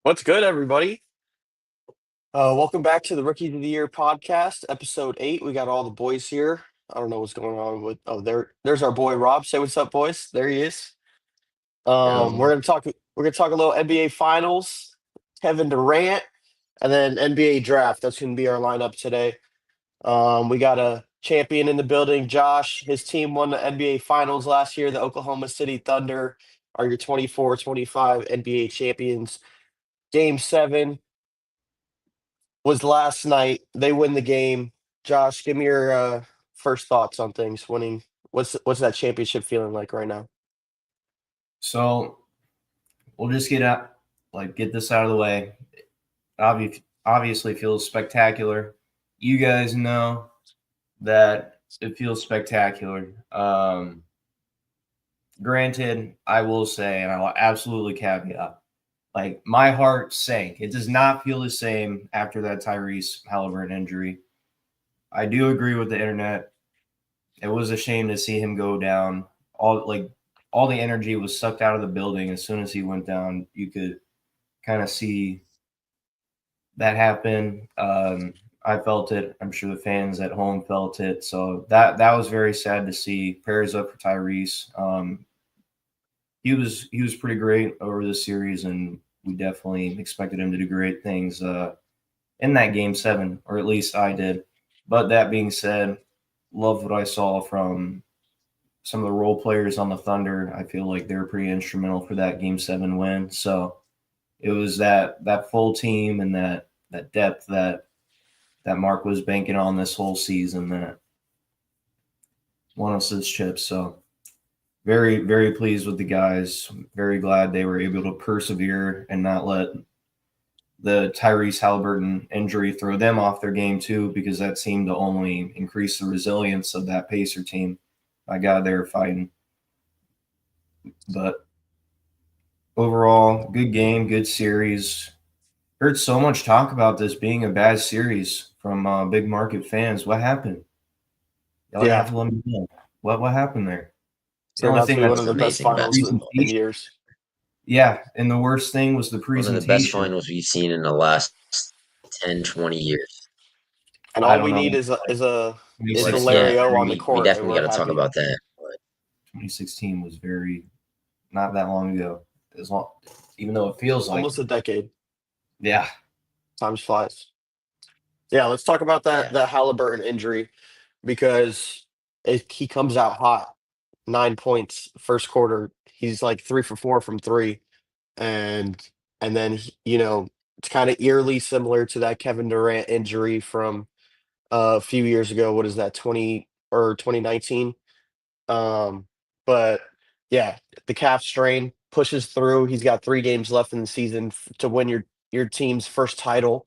What's good, everybody? Welcome back to the Rookie of the Year podcast, episode 8. We got all the boys here. I don't know what's going on with. There's our boy Rob. Say what's up, boys. There he is. Yo, We're gonna talk. We're gonna talk a little NBA Finals, Kevin Durant, and then NBA Draft. That's gonna be our lineup today. We got a champion in the building, Josh. His team won the NBA Finals last year. The Oklahoma City Thunder are your 24-25 NBA champions. Game 7 was last night. They win the game. Josh, give me your first thoughts on things winning. What's that championship feeling like right now? so we'll just get this out of the way. Obviously feels spectacular. You guys know that it feels spectacular. Granted, I will say, and I will absolutely caveat, like my heart sank. It does not feel the same after that Tyrese Halliburton injury. I do agree with the internet. It was a shame to see him go down. All the energy was sucked out of the building as soon as he went down. You could kind of see that happen. I felt it. I'm sure the fans at home felt it. So that was very sad to see. Prayers up for Tyrese. He was pretty great over the series, and we definitely expected him to do great things in that game 7, or at least I did. But that being said, love what I saw from some of the role players on the Thunder. I feel like they were pretty instrumental for that game 7 win. So it was that full team and that depth that Mark was banking on this whole season that won us this chip. So very, very pleased with the guys. Very glad they were able to persevere and not let the Tyrese Halliburton injury throw them off their game too, because that seemed to only increase the resilience of that Pacer team. My God, they were fighting. But overall, good game, good series. Heard so much talk about this being a bad series from big market fans. What happened? Y'all gonna have Yeah, to let me know. What happened there? The turned only out to thing be one that's of the the best Amazing finals in presentation. years. Yeah, and the worst thing was the One of the best presentation. finals we've seen in the last 10, 20 years. And I all don't we know, need like is the 20, 2016, yeah, Larry O on the we court, and definitely we're got to talk happy. about that. But 2016 was very not that long ago. As long, even though it feels like, Almost a decade. yeah, Time flies. Yeah, let's talk about that yeah, Halliburton injury because he comes out hot. 9 points first quarter. He's like 3 for 4 from three, and then it's kind of eerily similar to that Kevin Durant injury from a few years ago. What is that, 2019? But yeah, the calf strain pushes through. He's got 3 games left in the season to win your team's first title,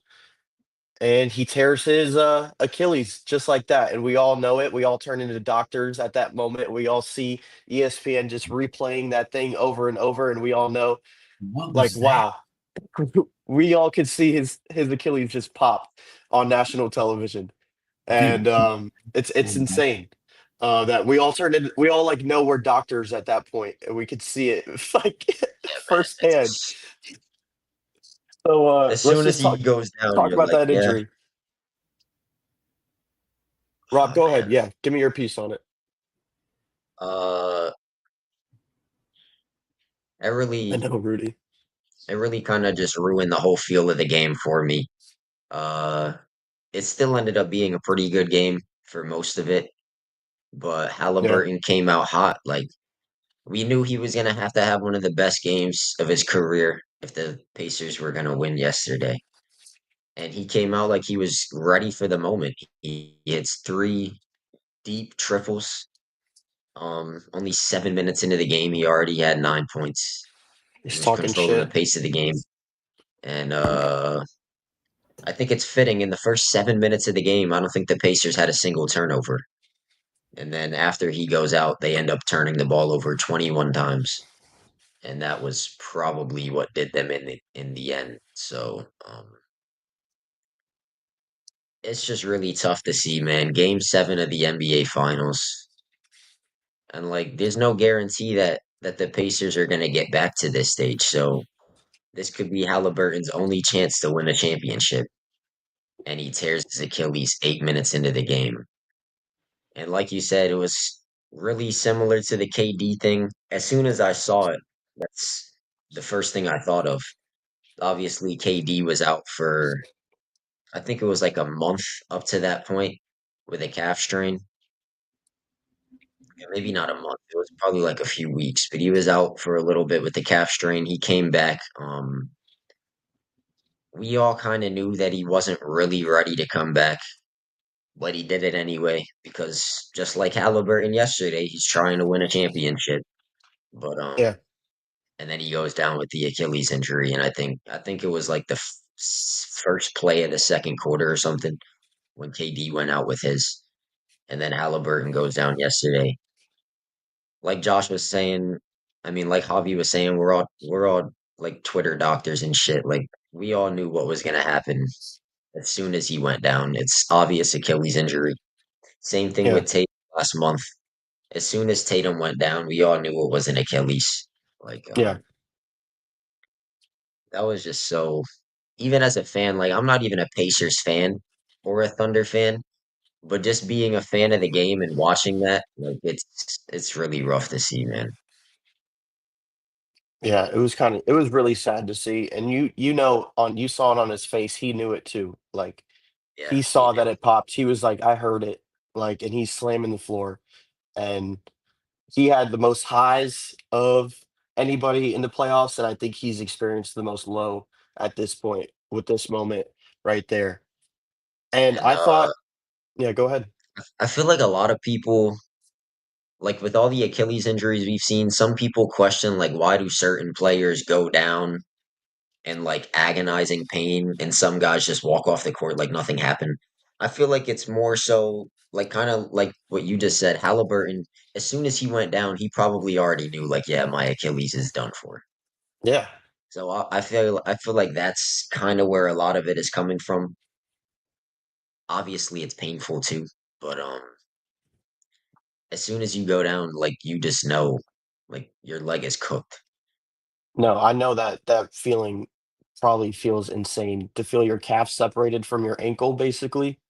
and he tears his Achilles just like that. And we all know it. We all turn into doctors at that moment. We all see ESPN just replaying that thing over and over, and we all know, what like, was that? wow, we all could see his Achilles just pop on national television, and Dude, it's insane. That we all like know we're doctors at that point, and we could see it like yeah, man. firsthand. So As let's soon as just he goes down, talk you're about like, that yeah, injury. Rob, oh go ahead. man. Yeah, give me your piece on it. Uh, I I really, know, Rudy. it really kind of just ruined the whole feel of the game for me. Uh, it still ended up being a pretty good game for most of it, but Yeah, Halliburton came out hot. Like we knew he was gonna have to have one of the best games of his career if the Pacers were gonna win yesterday. And he came out like he was ready for the moment. He hits 3 deep triples. Only 7 minutes into the game, he already had 9 points and he's was talking controlling the shit. pace of the game. And I think it's fitting in the first 7 minutes of the game. I don't think the Pacers had a single turnover. And then after he goes out, they end up turning the ball over 21 times. And that was probably what did them in the end. So it's just really tough to see, man. Game 7 of the NBA Finals, and like, there's no guarantee that the Pacers are gonna get back to this stage. So this could be Halliburton's only chance to win a championship, and he tears his Achilles 8 minutes into the game. And like you said, it was really similar to the KD thing. As soon as I saw it, that's the first thing I thought of. Obviously, KD was out for, I think it was like a month up to that point with a calf strain. Yeah, maybe not a month. It was probably like a few weeks, but he was out for a little bit with the calf strain. He came back. We all kind of knew that he wasn't really ready to come back, but he did it anyway because just like Halliburton yesterday, he's trying to win a championship. But Yeah, and then he goes down with the Achilles injury, and I think it was like the first play of the second quarter or something when KD went out with his, and then Halliburton goes down yesterday. Like Josh was saying, I mean, like Javi was saying, we're all like Twitter doctors and shit. Like we all knew what was gonna happen as soon as he went down. It's obvious Achilles injury. Same thing yeah, with Tatum last month. As soon as Tatum went down, we all knew it was an Achilles. Like yeah. that was just so. Even as a fan, like I'm not even a Pacers fan or a Thunder fan, but just being a fan of the game and watching that, like it's really rough to see, man. Yeah, it was really sad to see. And you saw it on his face. He knew it too. Like Yeah, he he saw that it popped. He was like, I heard it. Like, and he's slamming the floor. And he had the most highs of anybody in the playoffs, and I think he's experienced the most low at this point with this moment right there. And and I thought, yeah, go ahead. I feel like a lot of people, like with all the Achilles injuries we've seen, some people question like why do certain players go down in like agonizing pain and some guys just walk off the court like nothing happened. I feel like it's more so like kind of like what you just said, Halliburton, as soon as he went down, he probably already knew like, yeah, my Achilles is done for. Yeah. So I feel like that's kind of where a lot of it is coming from. Obviously, it's painful too, but as soon as you go down, like you just know, like your leg is cooked. No, I know that that feeling probably feels insane to feel your calf separated from your ankle, basically.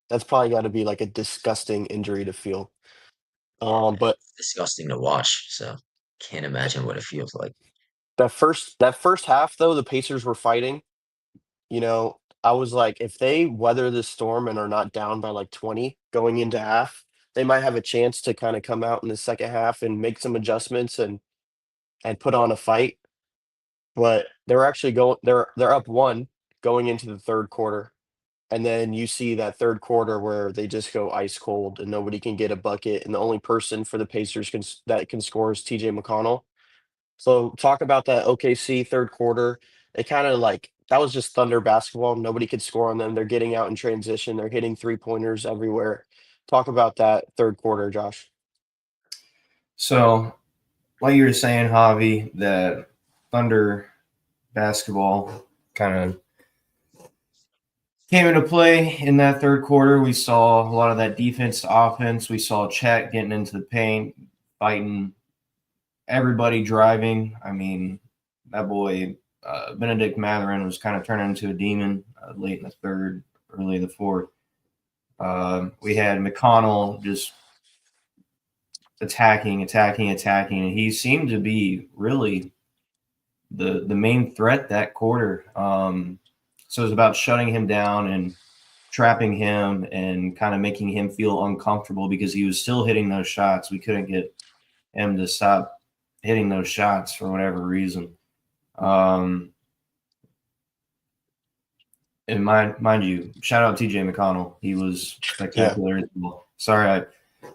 That's probably got to be like a disgusting injury to feel. But It's disgusting to watch. So can't imagine what it feels like. that first half though, the Pacers were fighting. I was like, if they weather this storm and are not down by like 20 going into half, they might have a chance to kind of come out in the second half and make some adjustments and put on a fight. But they're actually they're up one going into the third quarter. And then you see that third quarter where they just go ice cold and nobody can get a bucket. And the only person for the Pacers that can score is TJ McConnell. So talk about that OKC third quarter. It kind of like that was just Thunder basketball. Nobody could score on them. They're getting out in transition. They're hitting three pointers everywhere. Talk about that third quarter, Josh. So, like you were saying, Javi, that Thunder basketball kind of came into play in that third quarter. We saw a lot of that defense to offense. We saw Chet getting into the paint, fighting everybody, driving. I mean, that boy Benedict Matherin was kind of turning into a demon late in the third, early in the fourth. We had McConnell just attacking, attacking, attacking, and he seemed to be really the main threat that quarter. So it was about shutting him down and trapping him and kind of making him feel uncomfortable because he was still hitting those shots. We couldn't get him to stop hitting those shots for whatever reason. Um, and mind you, shout out TJ McConnell. He was Yeah. spectacular as well. Sorry, I'm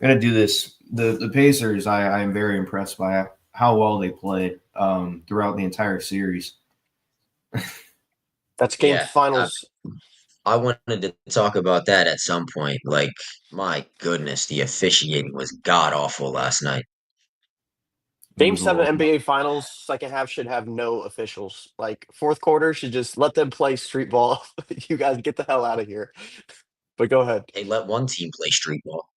gonna do this. The Pacers, I am very impressed by how well they played throughout the entire series. That's game Yeah, finals. I wanted to talk about that at some point. Like, my goodness, the officiating was god awful last night. It Game was a seven little. NBA finals, second half should have no officials. Like fourth quarter should just let them play street ball. You guys get the hell out of here. But go ahead. They let one team play street ball.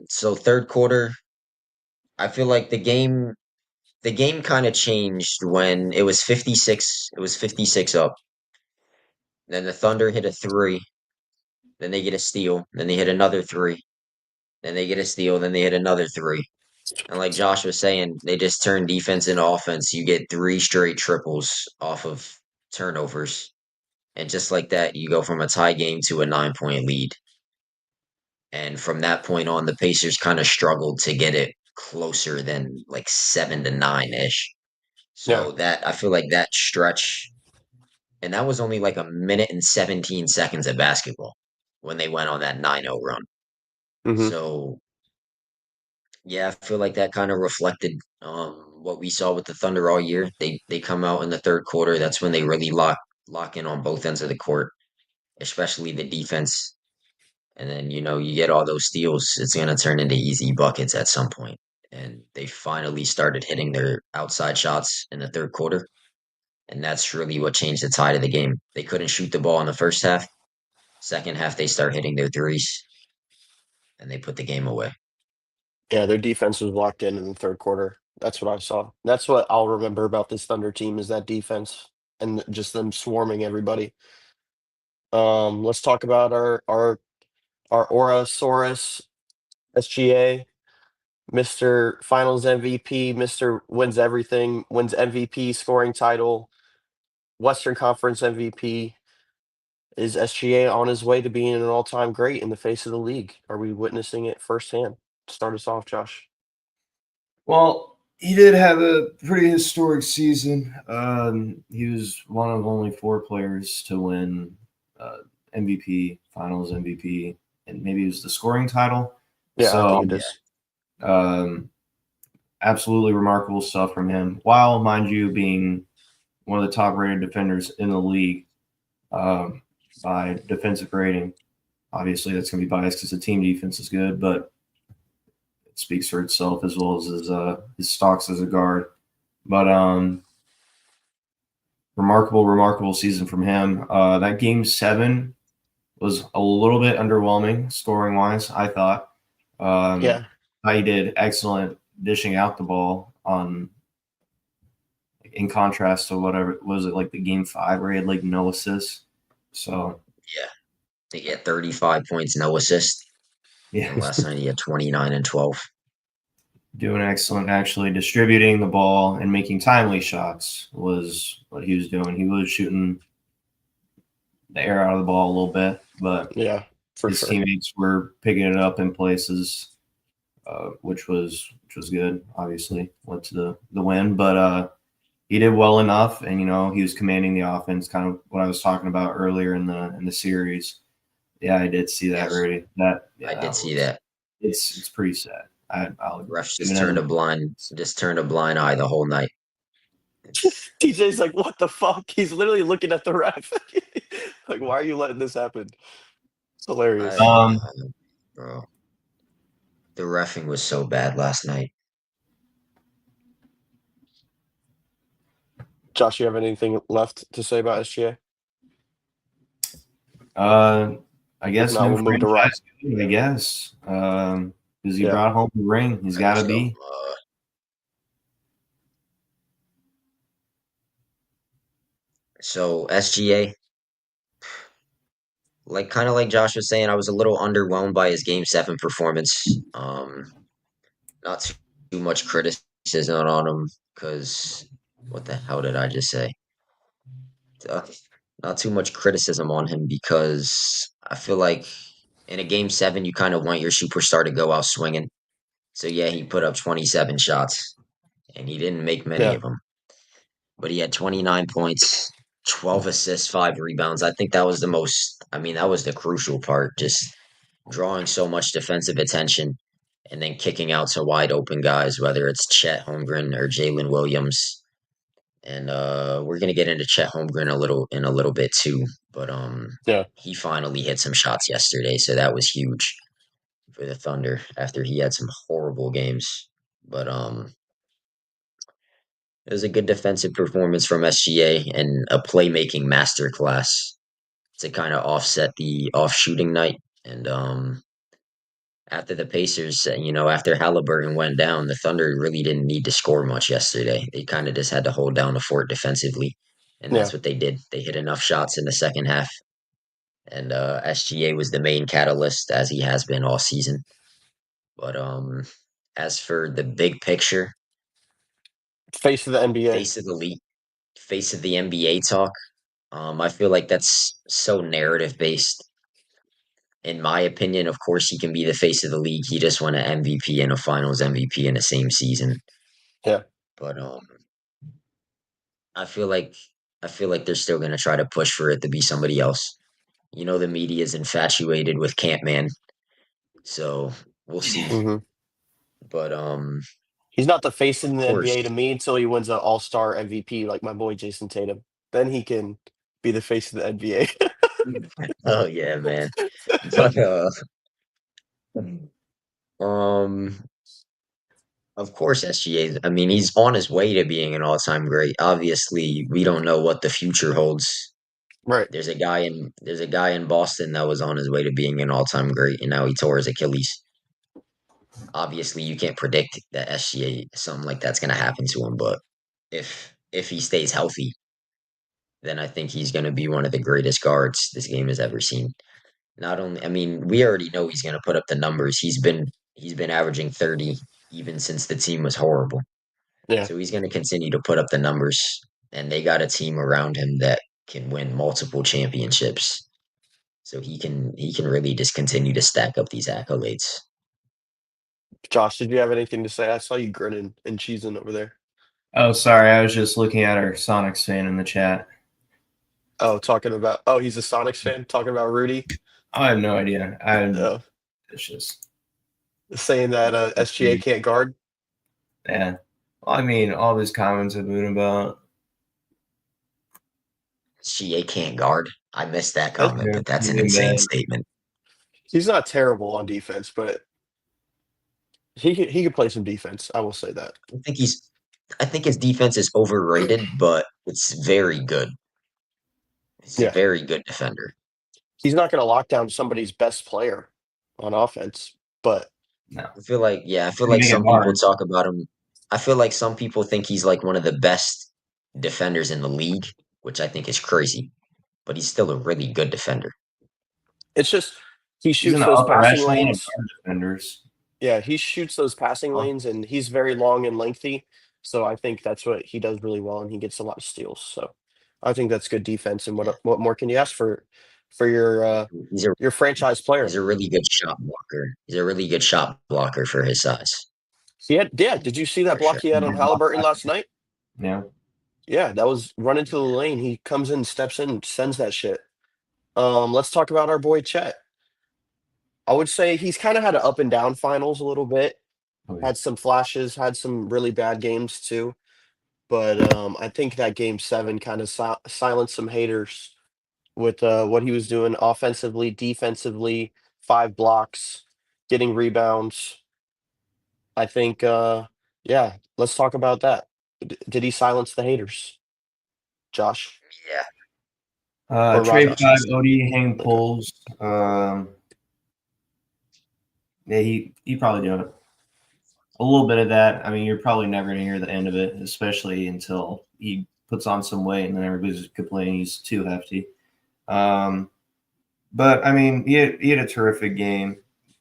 So third quarter, I feel like the game. the game kind of changed when it was 56. It was 56 up. Then the Thunder hit a three. Then they get a steal. Then they hit another three. Then they get a steal. Then they hit another three. And like Josh was saying, they just turn defense into offense. You get three straight triples off of turnovers. And just like that, you go from a tie game to a 9 point lead. And from that point on, the Pacers kind of struggled to get it closer than like 7 to 9 ish. Yeah. So that I feel like that stretch, and that was only like a minute and 17 seconds of basketball when they went on that 9-0 run. Hmm. So yeah, I feel like that kind of reflected what we saw with the Thunder all year. They come out in the third quarter. That's when they really lock in on both ends of the court, especially the defense. And then, you get all those steals, it's going to turn into easy buckets at some point. And they finally started hitting their outside shots in the third quarter. And that's really what changed the tide of the game. They couldn't shoot the ball in the first half. Second half, they start hitting their threes and they put the game away. Yeah, their defense was locked in the third quarter. That's what I saw. That's what I'll remember about this Thunder team is that defense and just them swarming everybody. Let's talk about our Aurasaurus SGA, Mr. Finals MVP, Mr. Wins everything, wins MVP, scoring title, Western Conference MVP. Is SGA on his way to being an all-time great in the face of the league? Are we witnessing it firsthand? Start us off, Josh. Well, he did have a pretty historic season. He was one of only four players to win MVP, Finals MVP, and maybe it was the scoring title. Yeah, I So, think it is. um, absolutely remarkable stuff from him. While, mind you, being one of the top-rated defenders in the league by defensive rating. Obviously, that's going to be biased because the team defense is good, but it speaks for itself as well as his stocks as a guard. But remarkable season from him. That game 7 was a little bit underwhelming scoring wise, I thought. Yeah, He did excellent dishing out the ball on in contrast to whatever was it like the game 5 where he had like no assists. So Yeah. They get 35 points, no assist. yeah, And last night he had 29 and 12. doing excellent actually distributing the ball and making timely shots was what he was doing. He was shooting the air out of the ball a little bit, but yeah, for his sure. teammates were picking it up in places, which was good. Obviously, went to the win, but he did well enough, and he was commanding the offense. Kind of what I was talking about earlier in the series. Yeah, I did see that, Yes, Rudy. That I yeah, did that see was that. it's pretty sad. I'll agree. Refs Even as a just turned a blind eye the whole night. It's TJ's like, what the fuck? He's literally looking at the ref. Like, why are you letting this happen? It's hilarious. I, bro, the refing was so bad last night. Josh, you have anything left to say about SGA? I If guess not, new we'll move to Rock. franchise. I guess because he Yeah, brought home the ring. He's got to So, be. so SGA, like kind of like Josh was saying, I was a little underwhelmed by his Game 7 performance. Not too much criticism on him because what the hell did I just say? Uh, Not too much criticism on him because I feel like in a Game 7, you kind of want your superstar to go out swinging. So yeah, he put up 27 shots and he didn't make many yeah, of them, but he had 29 points, 12 assists, 5 rebounds. I think that was that was the crucial part, just drawing so much defensive attention and then kicking out to wide open guys, whether it's Chet Holmgren or Jalen Williams. And we're gonna get into Chet Holmgren in a little bit too, but yeah, he finally hit some shots yesterday, so that was huge for the Thunder after he had some horrible games. But it was a good defensive performance from SGA and a playmaking masterclass to kind of offset the off shooting night. And after the Pacers, after Halliburton went down, the Thunder really didn't need to score much yesterday. They kind of just had to hold down the fort defensively, and Yeah. that's what they did. They hit enough shots in the second half, and SGA was the main catalyst as he has been all season. But as for the big picture, Face of the NBA. face of the league, face of the NBA talk, I feel like that's so narrative based. In my opinion, of course, he can be the face of the league. He just won an MVP and a Finals MVP in the same season. Yeah. But I feel like I feel like they're still gonna try to push for it to be somebody else. The media is infatuated with Campman, so we'll see. hmm But He's not the face of in the course, NBA to me until he wins an All Star MVP like my boy Jason Tatum. Then he can be the face of the NBA. oh yeah, man. But um, of course, SGA. I mean, he's on his way to being an all-time great. Obviously, we don't know what the future holds. Right. There's a guy in Boston that was on his way to being an all-time great, and now he tore his Achilles. Obviously, you can't predict that SGA something like that's going to happen to him, but if he stays healthy, then I think he's going to be one of the greatest guards this game has ever seen. Not only, I mean, we already know he's going to put up the numbers. He's been averaging 30 even since the team was horrible. Yeah. So he's going to continue to put up the numbers, and they got a team around him that can win multiple championships. So he can really just continue to stack up these accolades. Josh, did you have anything to say? I saw you grinning and cheesing over there. Oh, sorry. I was just looking at our Sonics fan in the chat. Oh, he's a Sonics fan talking about Rudy. I have no idea. Oh, It's just, saying that SGA can't guard. yeah. Well, I mean, all these comments have been about. GA can't guard. I missed that Uh, comment, Yeah, but that's an really insane bad. statement. He's not terrible on defense, but he could play some defense. I will say that. I think he's I think his defense is overrated, but it's very good. He's a Yeah, very good defender. he's not going to lock down somebody's best player on offense, but No. I feel like Make it some people hard. talk about him. I feel like some people think he's like one of the best defenders in the league, which I think is crazy. But he's still a really good defender. it's just he He's in shoots the those upper passing echelon of lanes. guard defenders. Yeah, he shoots those passing Oh, lanes, and he's very long and lengthy. So I think that's what he does really well, and he gets a lot of steals. So I think that's good defense. And Yeah. what more can you ask for He's a your franchise he's player? a really good shot blocker. He's a really good shot blocker for his size, Yeah. Did you see that for block sure. he had on Halliburton last night? yeah. Yeah, that was run into the lane. He comes in, steps in, sends that shit. Let's talk about our boy Chet. I would say he's kind of had an up and down finals a little bit. Oh, yeah. Had some flashes, had some really bad games too. But I think that game seven kind of silenced some haters with what he was doing offensively, defensively, 5 blocks, getting rebounds. I think, yeah, let's talk about that. Did he silence the haters, Josh Yeah, or Trade Roger? five, Josh. OD, hang Okay. pulls. Yeah, he probably do it. A little bit of that. I mean, you're probably never going to hear the end of it, especially until he puts on some weight and then everybody's complaining he's too hefty. Um, but I mean, he had a terrific game.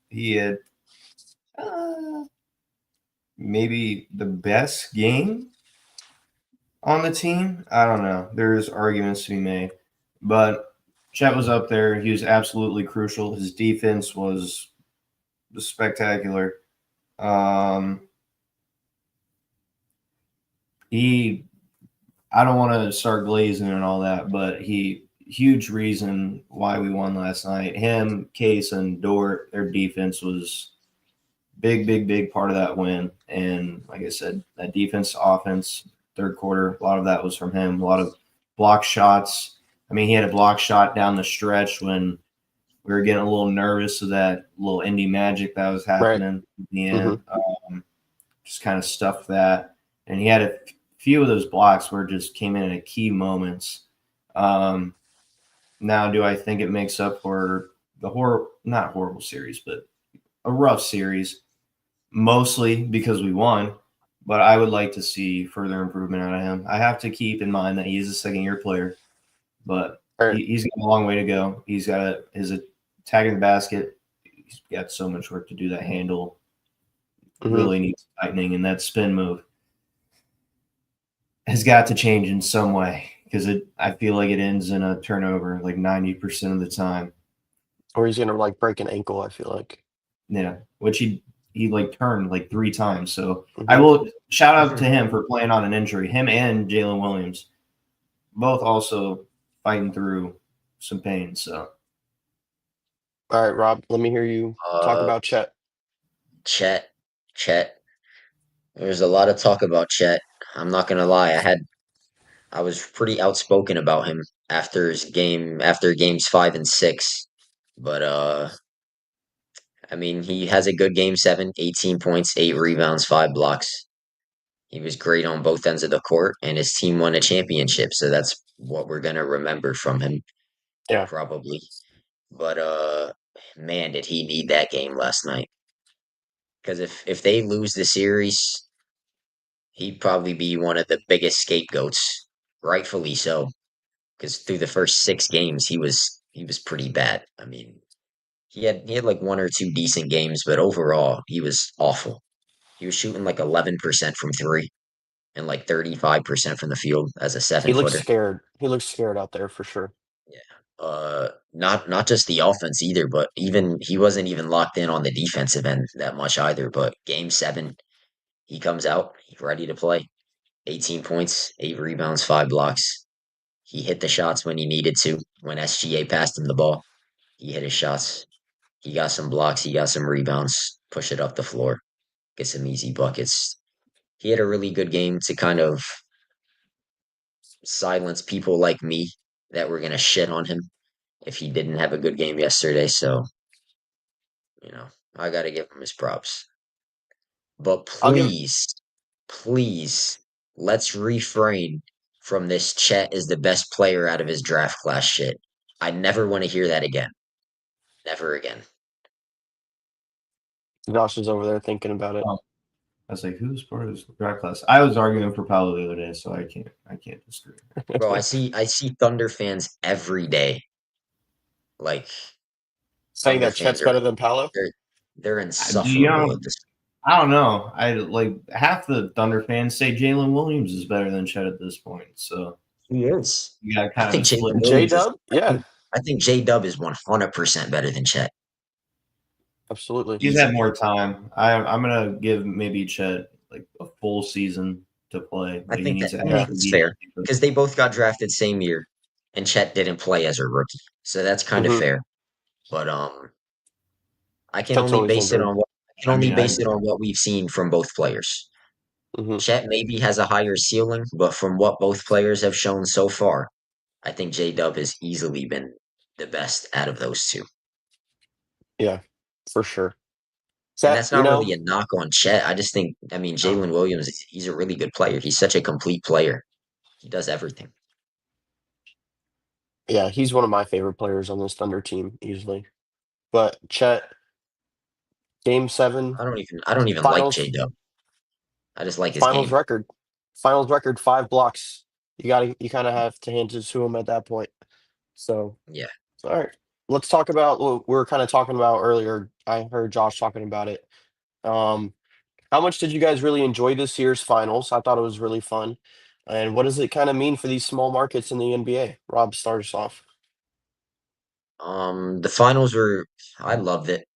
He had maybe the best game on the team. I don't know. There's arguments to be made, but Chet was up there. He was absolutely crucial. His defense was spectacular. Um, he, I don't want to start glazing and all that, but huge reason why we won last night. Him, Case, and Dort, their defense was big part of that win. And like I said, that defense, offense, third quarter, a lot of that was from him. A lot of block shots. I mean, he had a block shot down the stretch when we were getting a little nervous of that little indie magic that was Right. happening at the hmm end. Just kind of stuffed that. And he had a few of those blocks where it just came in at key moments. Now, do I think it makes up for the not horrible series, but a rough series, mostly because we won. But I would like to see further improvement out of him. I have to keep in mind that he's a second-year player, but All right. he's got a long way to go. He's got his attacking the basket. He's got so much work to do. That handle Mm-hmm. really needs tightening, and that spin move has got to change in some way because I feel like it ends in a turnover like 90% of the time. Or he's gonna like break an ankle, I feel like. Yeah, which he like turned like 3 times. So I Mm-hmm. will shout out to him for playing on an injury. Him and Jalen Williams, both also fighting through some pain. So All right, Rob, let me hear you talk Uh, about Chet. Chet, Chet. There's a lot of talk about Chet. I'm not gonna lie. I was pretty outspoken about him after games 5 and 6. But I mean, he has a good game 7, 18 points, 8 rebounds, 5 blocks. He was great on both ends of the court, and his team won a championship. So that's what we're gonna remember from him, Yeah. probably. But man, did he need that game last night? Because if they lose the series, he'd probably be one of the biggest scapegoats, rightfully so. Because through the first 6 games, he was pretty bad. I mean, he had like 1 or 2 decent games, but overall, he was awful. He was shooting like 11% from three and like 35% from the field as a He looks 7 footer. scared. He looks scared out there for sure. Yeah. Not just the offense either, but even he wasn't even locked in on the defensive end that much either. But game 7, he comes out, he's ready to play. 18 points, 8 rebounds, 5 blocks. He hit the shots when he needed to. When SGA passed him the ball, he hit his shots. He got some blocks, he got some rebounds, push it up the floor, get some easy buckets. He had a really good game to kind of silence people like me that were going to shit on him if he didn't have a good game yesterday. So, you know, I got to give him his props. But I'll give please, let's refrain from this Chet is the best player out of his draft class shit. I never want to hear that again. Never again. Josh is over there thinking about it. I was like, who's part of this draft class? I was arguing for Paolo the other day, so I can't disagree. Bro, I see Thunder fans every day. Like Saying Thunder that Chet's fans are better than Paolo. they're they're Do you insufferable know? at this. I don't know. I like half the Thunder fans say Jalen Williams is better than Chet at this point. So He is. you got I kind of a think split. Jalen J Williams is Dub? Yeah, I think J Dub is 100% better than Chet. absolutely. He's had Easily. more time. I'm gonna give maybe Chet like a full season to play, I but he think needs to Yeah. actually that's be fair healthy. because they both got drafted same year, and Chet didn't play as a rookie, so that's kind of Hmm. fair. But Chet's always injured. I can I only mean, I base it on what we've seen from both players. Hmm. Chet maybe has a higher ceiling, but from what both players have shown so far, I think J Dub has easily been the best out of those two. Yeah, for sure. And Chet, that's not really a knock on Chet. I just think, I mean, no. Jalen Williams, he's a really good player. He's such a complete player. He does everything. yeah, he's one of my favorite players on this Thunder team, easily. But Chet, game 7, I don't even like J finals, Dub. I just like his finals game. record. Finals record, 5 blocks. You kind of have to hand it to him at that point. So, Yeah. all right. Let's talk about what we were kind of talking about earlier. I heard Josh talking about it. Um, how much did you guys really enjoy this year's finals? I thought it was really fun. And what does it kind of mean for these small markets in the NBA? Rob, start us off. The finals were, I loved it.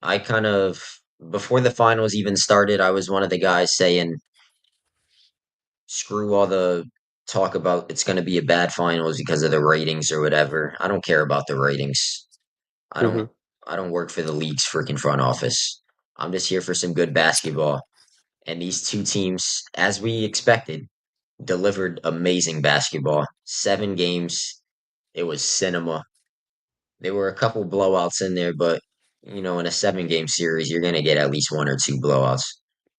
I kind of, before the finals even started, I was one of the guys saying, screw all the talk about it's going to be a bad finals because of the ratings or whatever. I don't care about the ratings. I don't, Hmm. I don't work for the league's freaking front office. I'm just here for some good basketball. And these two teams, as we expected, delivered amazing basketball. 7 games. It was cinema. There were a couple blowouts in there, but in a 7 game series, you're gonna get at least 1 or 2 blowouts.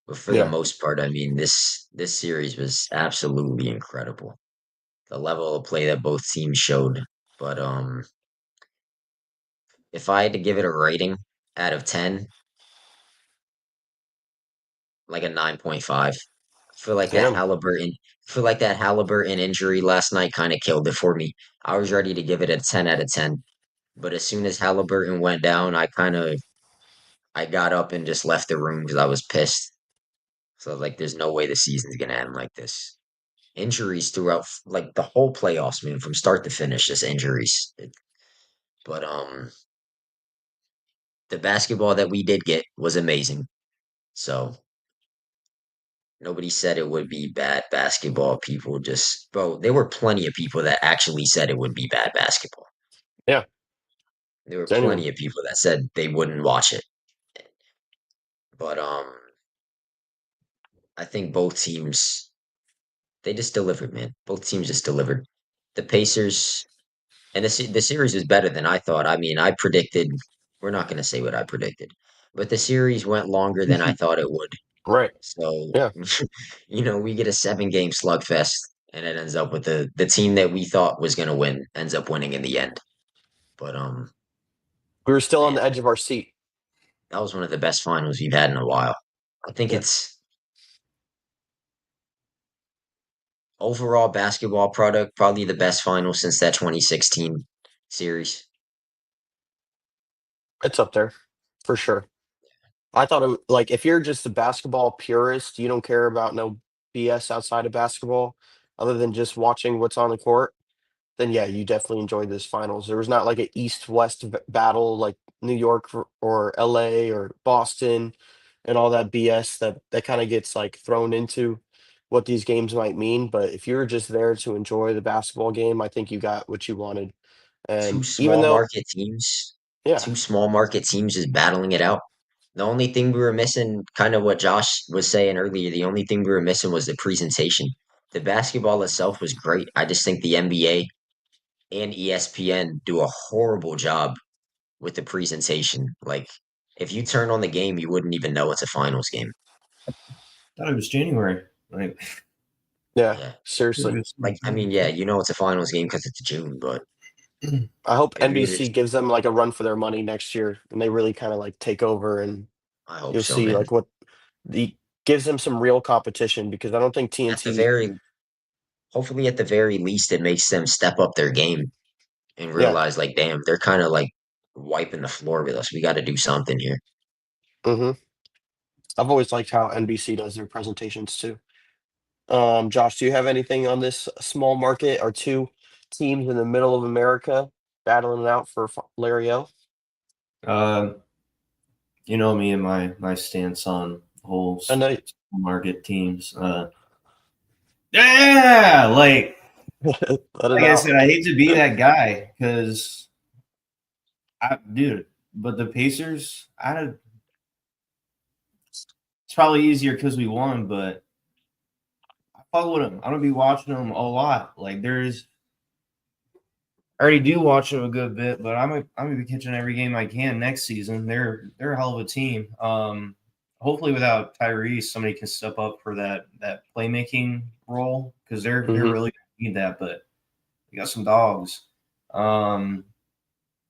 But for the Yeah. most part, I mean, this series was absolutely incredible. The level of play that both teams showed. But if I had to give it a rating out of 10, like a 9.5. Feel like that Damn. Halliburton feel like that Halliburton injury last night kind of killed it for me. I was ready to give it a 10 out of 10, but as soon as Halliburton went down, I got up and just left the room because I was pissed. So like, there's no way the season's gonna end like this. Injuries throughout like the whole playoffs, man, from start to finish, just injuries. But the basketball that we did get was amazing. So nobody said it would be bad basketball. People just, bro, there were plenty of people that actually said it would be bad basketball. Yeah. There were Genuine. plenty of people that said they wouldn't watch it. But I think both teams they just delivered, man. Both teams just delivered. The Pacers and the series was better than I thought. I mean, I predicted. We're not going to say what I predicted, but the series went longer than I thought it would. Right. So, Yeah. we get a 7 game slugfest, and it ends up with the team that we thought was going to win ends up winning in the end. But We were still on man, the edge of our seat. that was one of the best finals we've had in a while. I think Yeah. it's overall basketball product, probably the best final since that 2016 series. It's up there for sure. I thought like if you're just a basketball purist, you don't care about no BS outside of basketball, other than just watching what's on the court. Then yeah, you definitely enjoyed this finals. There was not like an East-West battle like New York or LA or Boston and all that BS that kind of gets like thrown into what these games might mean. But if you're just there to enjoy the basketball game, I think you got what you wanted. two And even small though, market teams, yeah, two small market teams just battling it out. The only thing we were missing, kind of what Josh was saying earlier, the only thing we were missing was the presentation. The basketball itself was great. I just think the NBA and ESPN do a horrible job with the presentation. Like, if you turn on the game, you wouldn't even know it's a finals game. Thought it was January. Like, yeah, Yeah. seriously. Like, I mean, yeah, you know it's a finals game because it's June, but I hope if you're NBC just, gives them like a run for their money next year and they really kind of like take over and I hope you'll so, see man. like what the gives them some real competition because I don't think At the TNT. very, hopefully, at the very least, it makes them step up their game and Yeah. realize, like, damn, they're kind of like wiping the floor with us. We got to do something here. hmm I've always liked how NBC does their presentations too. Josh, do you have anything on this small market or two teams in the middle of America battling it out for Larry O? uh, you know me and my stance on whole I know. market teams. Yeah, Let it like I out. said, I hate to be that guy because dude, but the Pacers, it's probably easier because we won, but I follow them. I'm gonna be watching them a lot. Like I already do watch them a good bit, but I'm gonna be catching every game I can next season. They're a hell of a team. Hopefully without Tyrese, somebody can step up for that playmaking role because they're hmm really gonna need that. But we got some dogs.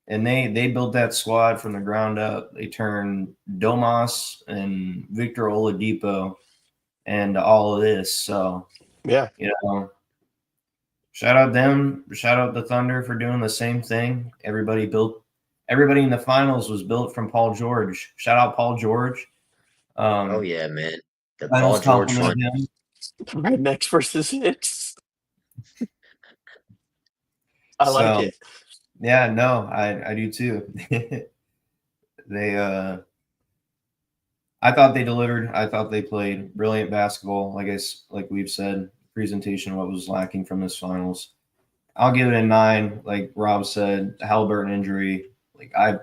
And they built that squad from the ground up. They turned Domas and Victor Oladipo and all of this. So Yeah. you know, shout out them. Shout out the Thunder for doing the same thing. Everybody in the finals was built from Paul George. Shout out Paul George. Oh, Um, yeah, man. The Paul finals George compliment fund. him. Rednecks versus Hicks. I like So it. yeah, no, I do too. they I thought they delivered. I thought they played brilliant basketball. Like we've said, presentation what was lacking from this finals. I'll give it a 9. Like Rob said, the Halliburton injury. Like I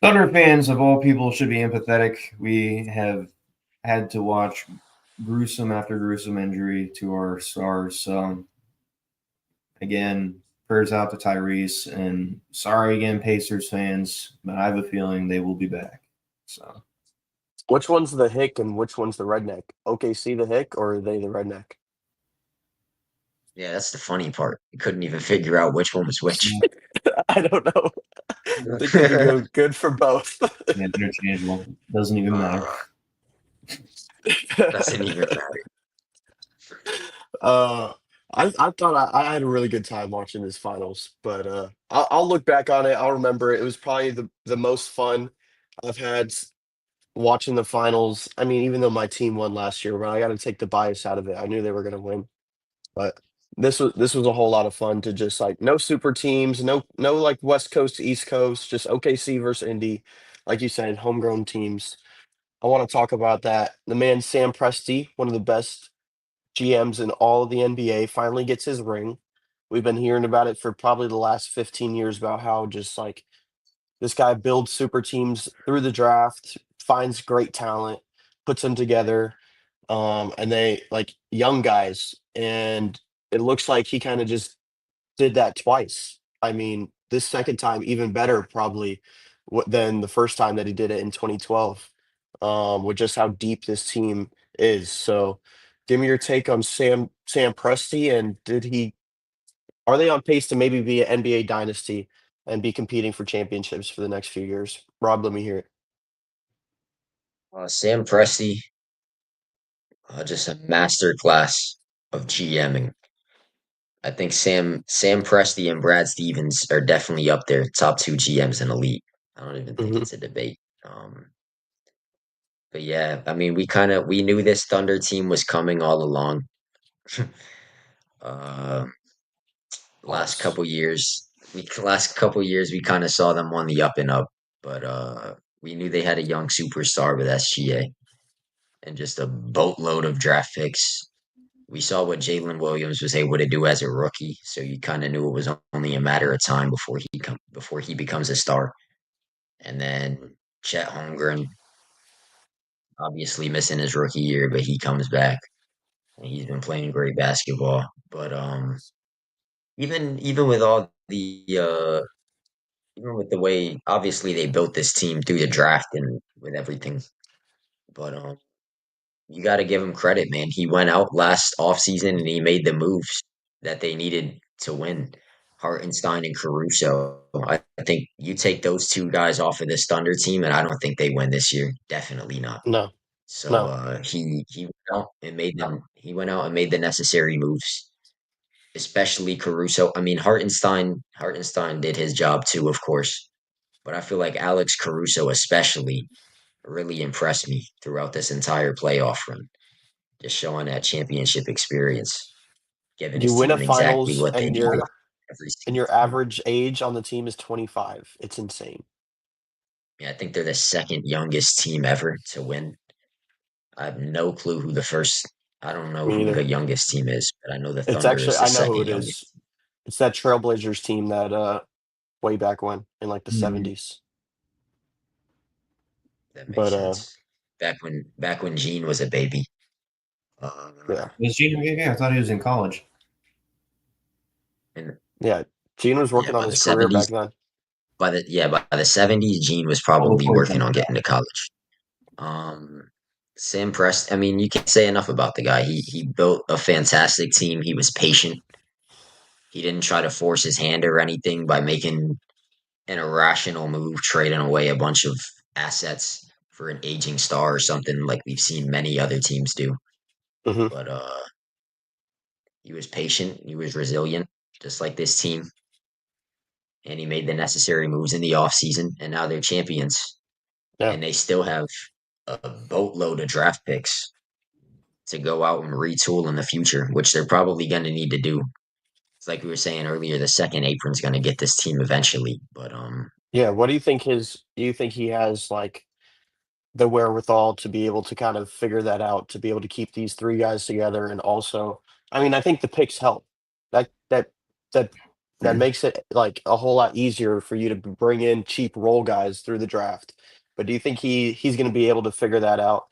Thunder fans of all people should be empathetic. We have had to watch gruesome after gruesome injury to our stars. So again, prayers out to Tyrese and sorry again, Pacers fans, but I have a feeling they will be back. So Which one's the hick and which one's the redneck? OKC the hick or are they the redneck? Yeah, that's the funny part. You couldn't even figure out which one was which. I don't know. They could be good for both. yeah, interchangeable. Doesn't even matter. Uh, Doesn't even matter. uh, I thought I had a really good time watching this finals, but I'll look back on it. I'll remember it. It was probably the most fun I've had watching the finals. I mean, even though my team won last year, but I got to take the bias out of it. I knew they were going to win, but this was a whole lot of fun to just like no super teams, no like West Coast to East Coast, just OKC versus Indy, like you said, homegrown teams. I want to talk about that. The man Sam Presti, one of the best GMs in all of the NBA, finally gets his ring. We've been hearing about it for probably the last 15 years about how just like this guy builds super teams through the draft, finds great talent, puts them together, and they like young guys. And it looks like he kind of just did that twice. I mean, this second time even better probably than the first time that he did it in 2012. With just how deep this team is. So, give me your take on Sam Presti, and did he are they on pace to maybe be an NBA dynasty and be competing for championships for the next few years? Rob, let me hear it. Sam Presti, just a master class of GMing. I think Sam Presti and Brad Stevens are definitely up there, top two GMs in the league. I don't even think Hmm. it's a debate. But yeah, I mean, we knew this Thunder team was coming all along. uh, last Pause. couple years, we kind of saw them on the up and up, but we knew they had a young superstar with SGA and just a boatload of draft picks. We saw what Jalen Williams was able to do as a rookie, so you kind of knew it was only a matter of time before he becomes a star. And then Chet Holmgren, obviously missing his rookie year, but he comes back and he's been playing great basketball. But even with all the even with the way obviously they built this team through the draft and with everything, but you got to give him credit, man. He went out last offseason and he made the moves that they needed to win. Hartenstein and Caruso. I think you take those two guys off of this Thunder team, and I don't think they win this year. Definitely not. No, So no. he went out and made the necessary moves, especially Caruso. I mean Hartenstein did his job too, of course, but I feel like Alex Caruso especially really impressed me throughout this entire playoff run, just showing that championship experience, giving You his win a team exactly finals what they and needed every your season. average age on the team is 25. It's insane. Yeah, I think they're the second youngest team ever to win. I have no clue who the first. I don't know Me who either. the youngest team is, but I know the It's Thunder actually is the I know who second it is. youngest. It's that Trailblazers team that way back when in like the Mhm. 70s. That makes But sense. Back when Gene was a baby. yeah. Was Junior yeah, I thought he was in college. And Yeah. Gene was yeah, working on by the his career back '70s, then. by the '70s, Gene was Oh, probably before he working jumped on out. getting to college. Um, Sam Prest. I mean, you can't say enough about the guy. He built a fantastic team. He was patient. He didn't try to force his hand or anything by making an irrational move, trading away a bunch of assets for an aging star or something like we've seen many other teams do. Hmm. But he was patient. He was resilient, just like this team, and he made the necessary moves in the offseason, and now they're champions. Yeah. And they still have a boatload of draft picks to go out and retool in the future, which they're probably going to need to do. It's like we were saying earlier, the second apron's going to get this team eventually. But Yeah. What do you think do you think he has like the wherewithal to be able to kind of figure that out, to be able to keep these three guys together, and also, I mean, I think the picks help. That that that that makes it like a whole lot easier for you to bring in cheap role guys through the draft. But do you think he's going to be able to figure that out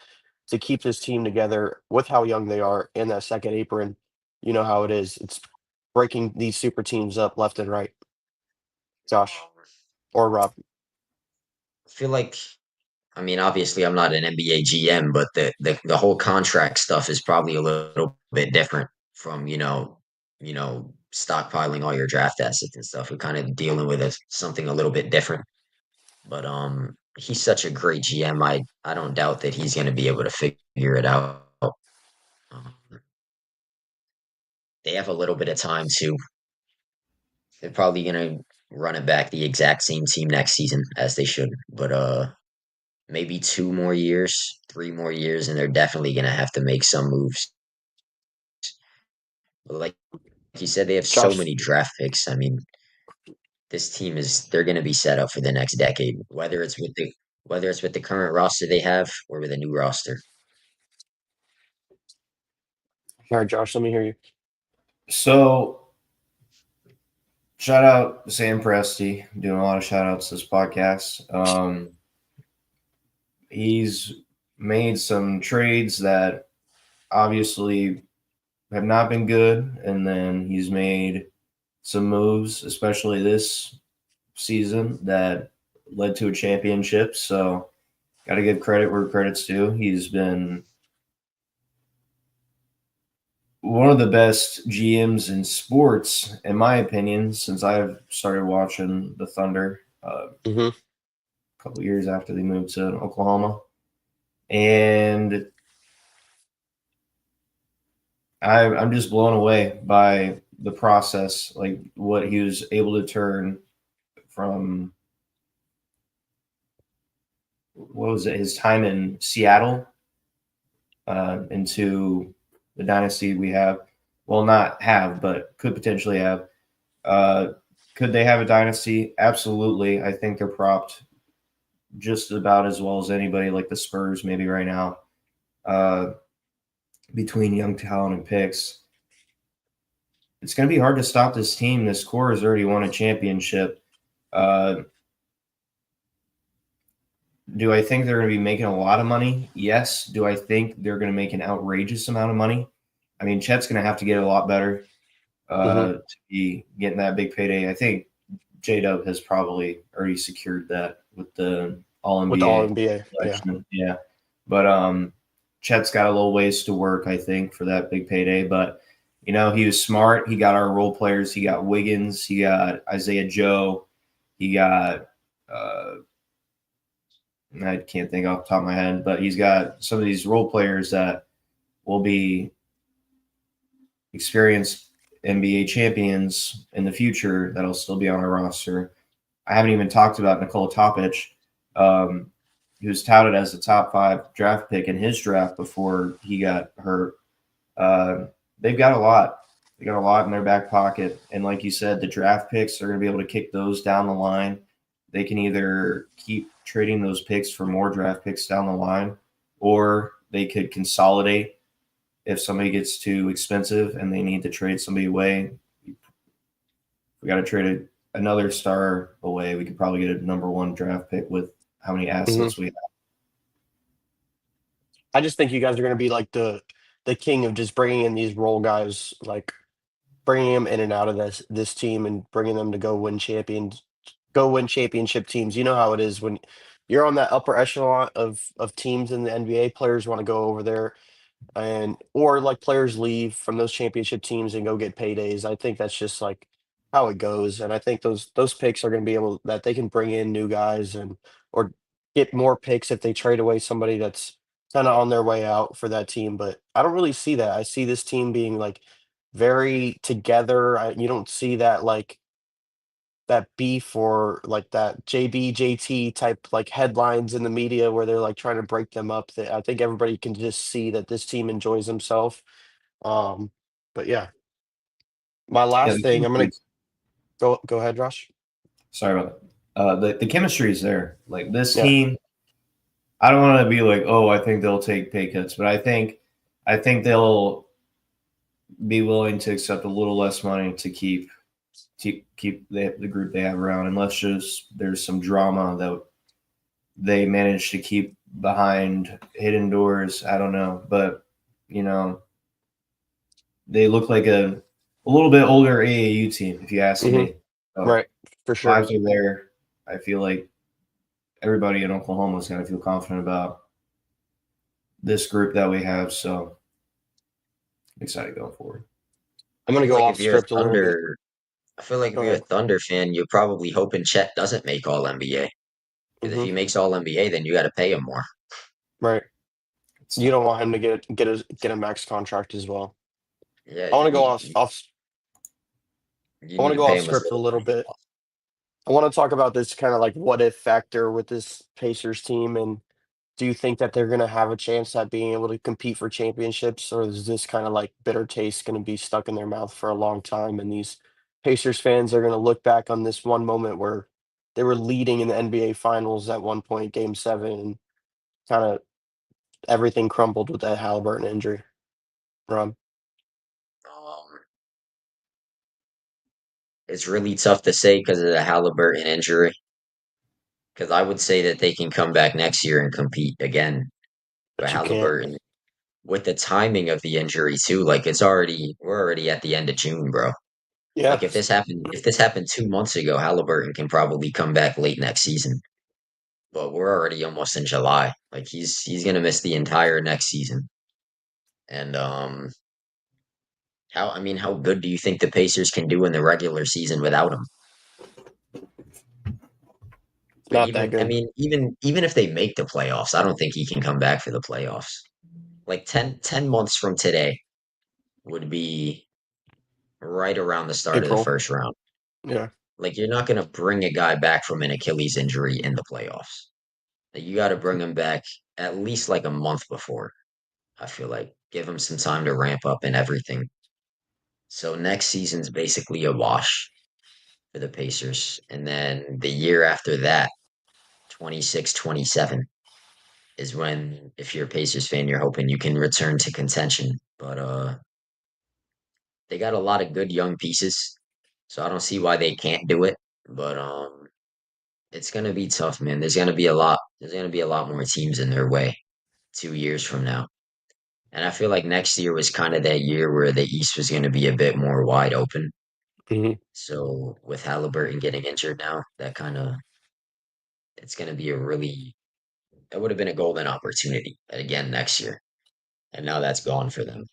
to keep this team together with how young they are in that second apron? You know how it is. It's breaking these super teams up left and right. Josh or Rob. I feel like I mean, obviously, I'm not an NBA GM, but the whole contract stuff is probably a little bit different from stockpiling all your draft assets and stuff. We're kind of dealing with something a little bit different. But he's such a great GM. I don't doubt that he's going to be able to figure it out. Um, they have a little bit of time too. They're probably gonna run it back the exact same team next season as they should, but maybe 2 more years, 3 more years, and they're definitely gonna have to make some moves. But like you said, they have so Josh, many draft picks. I mean, this team is they're gonna be set up for the next decade, whether it's with the current roster they have or with a new roster. all right, Josh, let me hear you. So shout out Sam Presti, doing a lot of shout outs this podcast. He's made some trades that obviously have not been good, and then he's made some moves, especially this season, that led to a championship. So, got to give credit where credit's due. He's been one of the best GMs in sports, in my opinion, since I've started watching the Thunder Hmm. a couple years after they moved to Oklahoma. And I'm just blown away by the process, like what he was able to turn from what was it, his time in Seattle into the dynasty we have. Well, not have, but could potentially have. Uh, could they have a dynasty? Absolutely. I think they're propped just about as well as anybody, like the Spurs, maybe right now, uh, between young talent and picks. It's going to be hard to stop this team. This core has already won a championship. Uh, do I think they're going to be making a lot of money? Yes. Do I think they're going to make an outrageous amount of money? I mean, Chet's going to have to get a lot better Hmm. to be getting that big payday. I think J Dub has probably already secured that with the All With the All NBA NBA, yeah. selection. Yeah, but Chet's got a little ways to work, I think, for that big payday. But he was smart. He got our role players. He got Wiggins. He got Isaiah Joe. He got I can't think off the top of my head, but he's got some of these role players that will be experienced NBA champions in the future that'll still be on our roster. I haven't even talked about Nikola Topic. He was touted as the top 5 draft pick in his draft before he got hurt. Uh, they've got a lot. They got a lot in their back pocket. And like you said, the draft picks are going to be able to kick those down the line. They can either keep trading those picks for more draft picks down the line, or they could consolidate if somebody gets too expensive and they need to trade somebody away. We got to trade another star away. We could probably get a number 1 draft pick with how many Hmm. assets we have. I just think you guys are going to be like the king of just bringing in these role guys, like bringing them in and out of this team and bringing them to go win championship teams. You know how it is when you're on that upper echelon of teams in the NBA. Players want to go over there and or like players leave from those championship teams and go get paydays. I think that's just like how it goes, and I think those picks are going to be able that they can bring in new guys and or get more picks if they trade away somebody that's kind of on their way out for that team. But I don't really see that. I see this team being like very together. You don't see that like that beef or like that JB type like headlines in the media where they're like trying to break them up. That I think everybody can just see that this team enjoys himself. Um, but yeah, my Yeah, last the thing, I'm gonna chemistry. go ahead, Josh. Sorry about that. The chemistry is there. Like this Yeah. team, I don't want to be like, oh, I think they'll take pay cuts, but I think they'll be willing to accept a little less money to keep the group they have around, unless just there's some drama that they manage to keep behind hidden doors. I don't know, but you know, they look like a little bit older AAU team, if you ask Hmm. me. So Right, for sure. vibes are there. I feel like everybody in Oklahoma is going to feel confident about this group that we have. So I'm excited going forward. I'm I gonna feel go like off if you're a script a little bit. Thunder, I feel like if Go you're a ahead. Thunder fan, you're probably hoping Chet doesn't make All NBA. Because if Hmm. he makes All NBA, then you got to pay him more. Right. You don't want him to get a max contract as well. Yeah, I want to go off. you I want need to to go pay off him as script a little little money as bit. possible. I want to talk about this kind of like what if factor with this Pacers team, and do you think that they're going to have a chance at being able to compete for championships, or is this kind of like bitter taste going to be stuck in their mouth for a long time, and these Pacers fans are going to look back on this one moment where they were leading in the NBA Finals at one point, Game 7, and kind of everything crumbled with that Halliburton injury. Ron, Um, it's really tough to say because of the Halliburton injury. Because I would say that they can come back next year and compete again. But but you can't. Halliburton, with the timing of the injury too, like we're already at the end of June, bro. Yeah, Like if this happened 2 months ago, Halliburton can probably come back late next season. But we're already almost in July. Like he's gonna miss the entire next season. And how good do you think the Pacers can do in the regular season without him? Like not that good. even if they make the playoffs, I don't think he can come back for the playoffs. Like ten months from today would be right around the start of the April. first round. Yeah. Like you're not gonna bring a guy back from an Achilles injury in the playoffs. Like, you got to bring him back at least like a month before. I feel like give him some time to ramp up and everything. So next season's basically a wash for the Pacers. And then the year after that, 26, 27 is when, if you're a Pacers fan, you're hoping you can return to contention. But they got a lot of good young pieces. So I don't see why they can't do it. But it's gonna be tough, man. There's gonna be a lot more teams in their way 2 years from now. And I feel like next year was kind of that year where the East was going to be a bit more wide open. Hmm. So with Halliburton getting injured now, it's going to be that would have been a golden opportunity again next year. And now that's gone for them.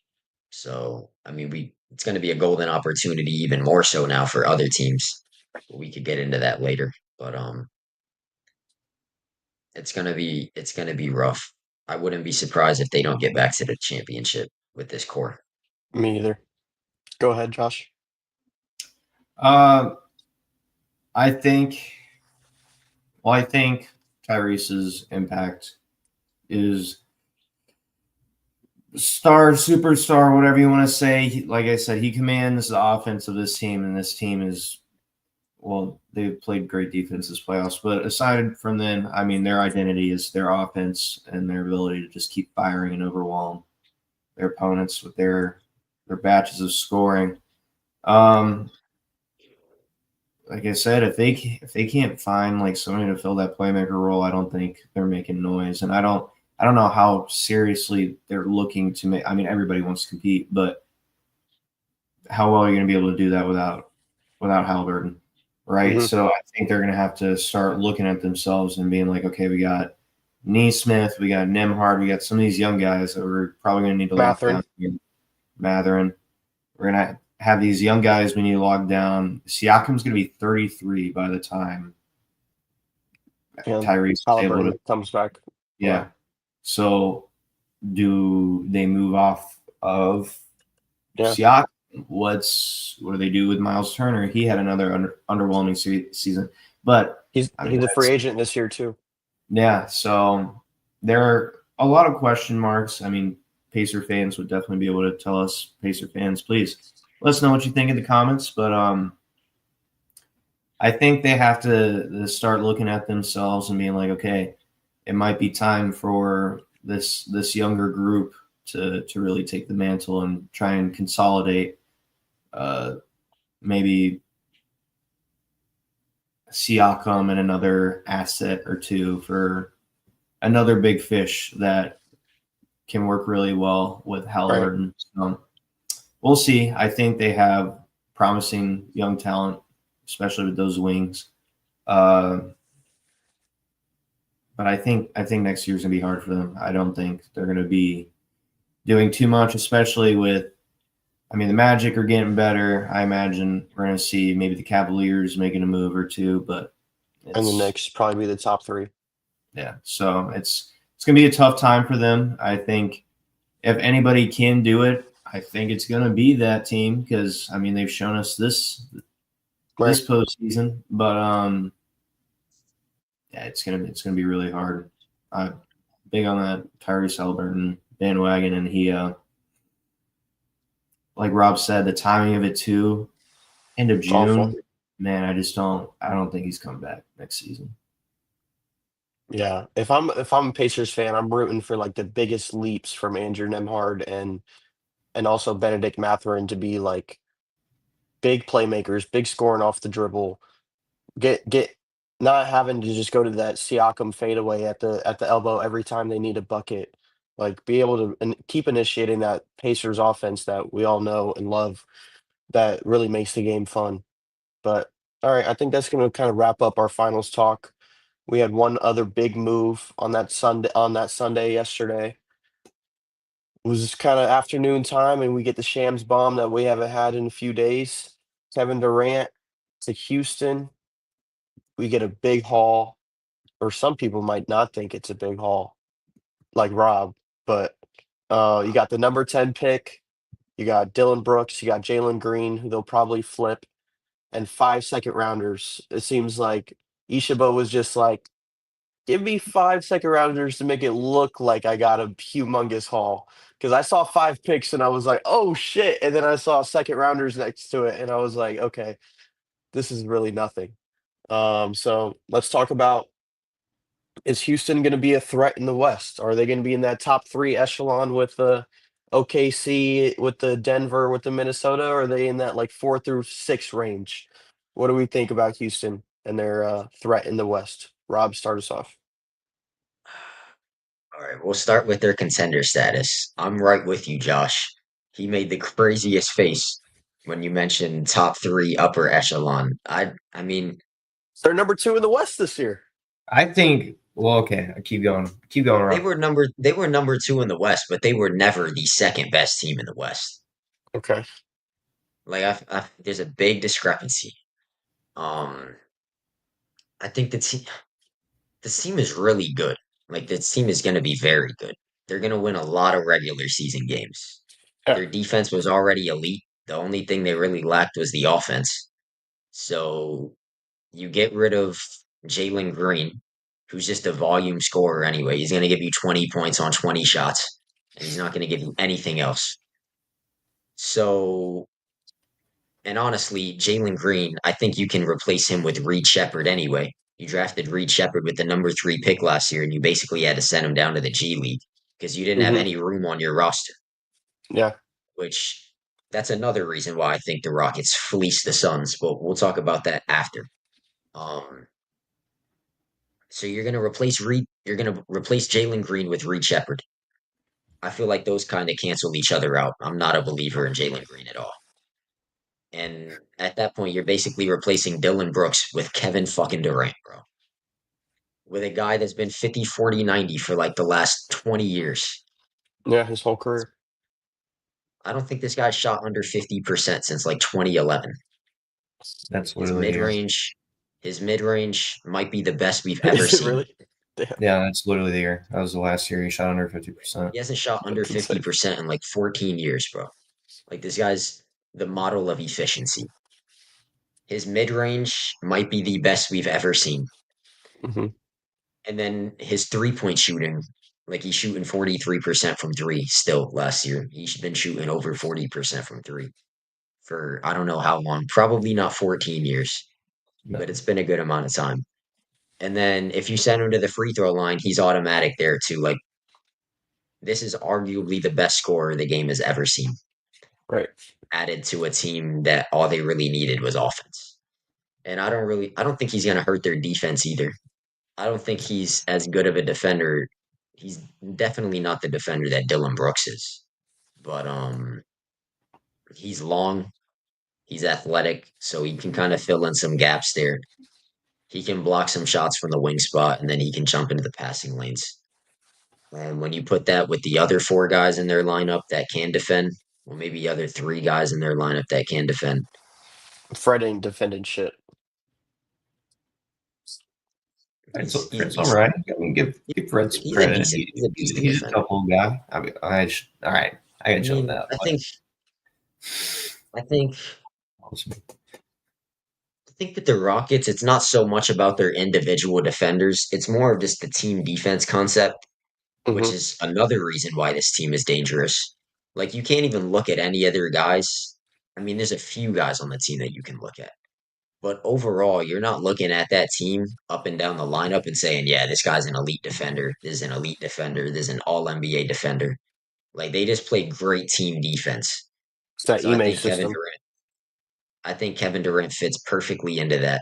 So, it's going to be a golden opportunity even more so now for other teams. We could get into that later, but it's going to be rough. I wouldn't be surprised if they don't get back to the championship with this core. Me either. Go ahead, Josh. Uh, I think. Well, I think Tyrese's impact is superstar, whatever you want to say. Like I said, he commands the offense of this team, and this team is, well, they've played great defense this playoffs. But aside from them, their identity is their offense and their ability to just keep firing and overwhelm their opponents with their batches of scoring. Like I said, if they can't find like somebody to fill that playmaker role, I don't think they're making noise. And I don't know how seriously they're looking to make. Everybody wants to compete, but how well are you going to be able to do that without Halliburton, right? Hmm. So I think they're going to have to start looking at themselves and being like, okay, we got Neesmith, we got Nemhard, we got some of these young guys that we're probably going to need to lock Matherin. down. Matherin. We're going to have these young guys we need to lock down. Siakam's going to be 33 by the time And Tyrese is able to. Halliburton comes back. Yeah. So do they move off of Yeah. Siakam? What do they do with Miles Turner? He had another underwhelming season, but He's a free agent this year too. yeah. So there are a lot of question marks. Pacer fans would definitely be able to tell us. Pacer fans, please let us know what you think in the comments. But I think they have to start looking at themselves and being like, okay, it might be time for this younger group to really take the mantle and try and consolidate. Maybe Siakam and another asset or two for another big fish that can work really well with Right. Halliburton. So we'll see. I think they have promising young talent, especially with those wings. But I think next year's gonna be hard for them. I don't think they're gonna be doing too much, especially with. The Magic are getting better. I imagine we're going to see maybe the Cavaliers making a move or two, but And the Knicks probably be the top 3. yeah. So it's it's gonna be a tough time for them. I think if anybody can do it, I think it's gonna be that team because I mean they've shown us Right. this postseason, but yeah, it's gonna be really hard. I'm big on that Tyrese Halliburton bandwagon, and he like Rob said, the timing of it too, end of It's awful. June. Man, I don't think he's coming back next season. Yeah. If I'm a Pacers fan, I'm rooting for like the biggest leaps from Andrew Nemhard and also Benedict Mathurin to be like big playmakers, big scoring off the dribble, get not having to just go to that Siakam fadeaway at the elbow every time they need a bucket. Like be able to keep initiating that Pacers offense that we all know and love that really makes the game fun. But all right, I think that's going to kind of wrap up our finals talk. We had one other big move on that Sunday yesterday. It was kind of afternoon time, and we get the Shams bomb that we haven't had in a few days. Kevin Durant to Houston. We get a big haul, or some people might not think it's a big haul, like Rob. But you got the number 10 pick. You got Dylan Brooks. You got Jalen Green, who they'll probably flip, and 5 second rounders. It seems like Ishaba was just like, give me 5 second rounders to make it look like I got a humongous haul. Because I saw 5 picks and I was like, oh shit. And then I saw second rounders next to it and I was like, okay, this is really nothing. So let's talk about, is Houston going to be a threat in the West? Are they going to be in that top three echelon with the OKC, with the Denver, with the Minnesota? Or are they in that like 4 through 6 range? What do we think about Houston and their threat in the West? Rob, start us off. All right, we'll start with their contender status. I'm right with you, Josh. He made the craziest face when you mentioned top three upper echelon. I mean, They're number 2 in the West this year. I think. Well, okay, keep going, Rob. they were number two in the West, but they were never the second best team in the West. Okay. Like there's a big discrepancy. Um, I think the team is really good. Like the team is going to be very good. They're going to win a lot of regular season games. Yeah. Their defense was already elite. The only thing they really lacked was the offense. So you get rid of Jalen Green, who's just a volume scorer anyway. He's going to give you 20 points on 20 shots, and he's not going to give you anything else. So, and honestly, Jalen Green, I think you can replace him with Reed Shepard anyway. You drafted Reed Shepard with the number three pick last year, and you basically had to send him down to the G League because you didn't have Hmm. any room on your roster, Yeah. which that's another reason why I think the Rockets fleeced the Suns, but we'll talk about that after. Um, so you're gonna replace Jalen Green with Reed Shepard. I feel like those kind of cancel each other out. I'm not a believer in Jalen Green at all. And at that point, you're basically replacing Dylan Brooks with Kevin fucking Durant, bro. With a guy that's been 50, 40, 90 for like the last 20 years. Yeah. His whole career. I don't think this guy shot under 50% since like 2011. That's His literally the year. mid-range, his mid-range might be the best we've ever Is it seen. really? Damn. Yeah, that's literally the year. That was the last year he shot under 50%. He hasn't shot under That's insane. 50% in like 14 years, bro. Like this guy's the model of efficiency. His mid-range might be the best we've ever seen. Hmm. And then his three-point shooting, like he's shooting 43% from three still last year. He's been shooting over 40% from three for I don't know how long, probably not 14 years, No, but it's been a good amount of time. And then if you send him to the free throw line, he's automatic there too. Like this is arguably the best scorer the game has ever seen, Right. added to a team that all they really needed was offense. And I don't think he's going to hurt their defense either. I don't think he's as good of a defender. He's definitely not the defender that Dylan Brooks is, but he's long, he's athletic, so he can kind of fill in some gaps there. He can block some shots from the wing spot, and then he can jump into the passing lanes. And when you put that with the other four guys in their lineup that can defend, well, maybe other three guys in their lineup that can defend, Fred ain't defending shit. Fred's all right. I mean, give Fred some he's a credit. decent he's a decent He's a defender. tough little guy. I mean, all right. I I got you on mean, that. I think with the Rockets, it's not so much about their individual defenders. It's more of just the team defense concept, which Hmm. is another reason why this team is dangerous. Like you can't even look at any other guys. I mean, there's a few guys on the team that you can look at. But overall, you're not looking at that team up and down the lineup and saying, yeah, this guy's an elite defender. This is an elite defender. This is an all NBA defender. Like they just play great team defense. It's that So I Ime think system. Kevin Durant fits perfectly into that.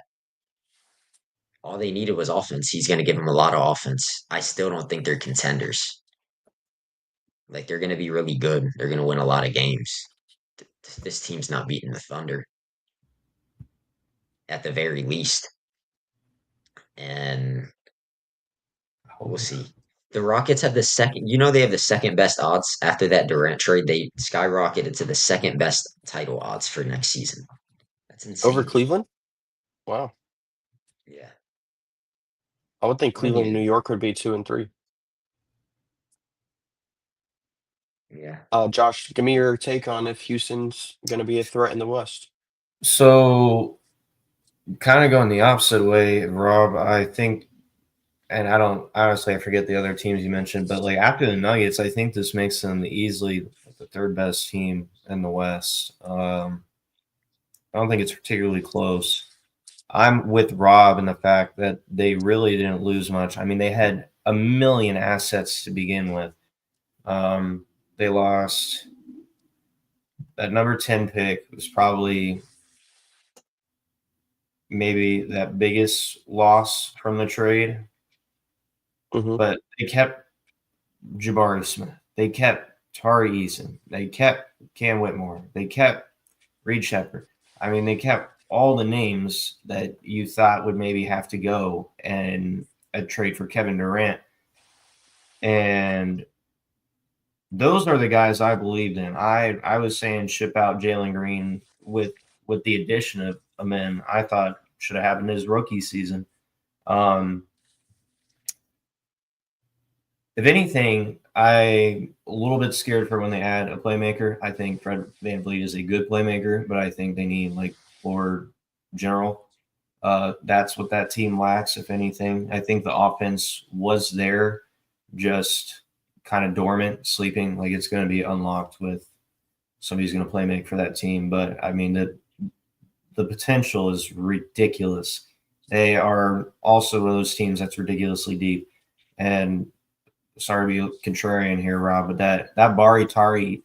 All they needed was offense. He's going to give them a lot of offense. I still don't think they're contenders. Like they're going to be really good. They're going to win a lot of games. This team's not beating the Thunder at the very least. And we'll see. The Rockets have the second, they have the second best odds after that Durant trade. They skyrocketed to the second best title odds for next season. That's Over insane. Cleveland? Wow. Yeah. I would think I think Cleveland and New York would be 2 and 3. Yeah. Josh, give me your take on if Houston's going to be a threat in the West. So, kind of going the opposite way, Rob. I think, and I don't honestly, I forget the other teams you mentioned, but like after the Nuggets, I think this makes them easily the third best team in the West. I don't think it's particularly close. I'm with Rob in the fact that they really didn't lose much. I mean, they had a million assets to begin with. They lost that number 10 pick was probably maybe that biggest loss from the trade, Hmm. but they kept Jabari Smith. They kept Tari Eason. They kept Cam Whitmore. They kept Reed Shepard. I mean, they kept all the names that you thought would maybe have to go and a trade for Kevin Durant. And those are the guys I believed in. I was saying ship out Jalen Green with the addition of Amen. I thought should have happened his rookie season. If anything, I'm a little bit scared for when they add a playmaker. I think Fred VanVleet is a good playmaker, but I think they need like floor general. That's what that team lacks, if anything. I think the offense was there, just kind of dormant, sleeping. Like it's going to be unlocked with somebody's going to play make for that team. But I mean, the potential is ridiculous. They are also one of those teams that's ridiculously deep. And sorry to be contrarian here, Rob, but that Bari Tari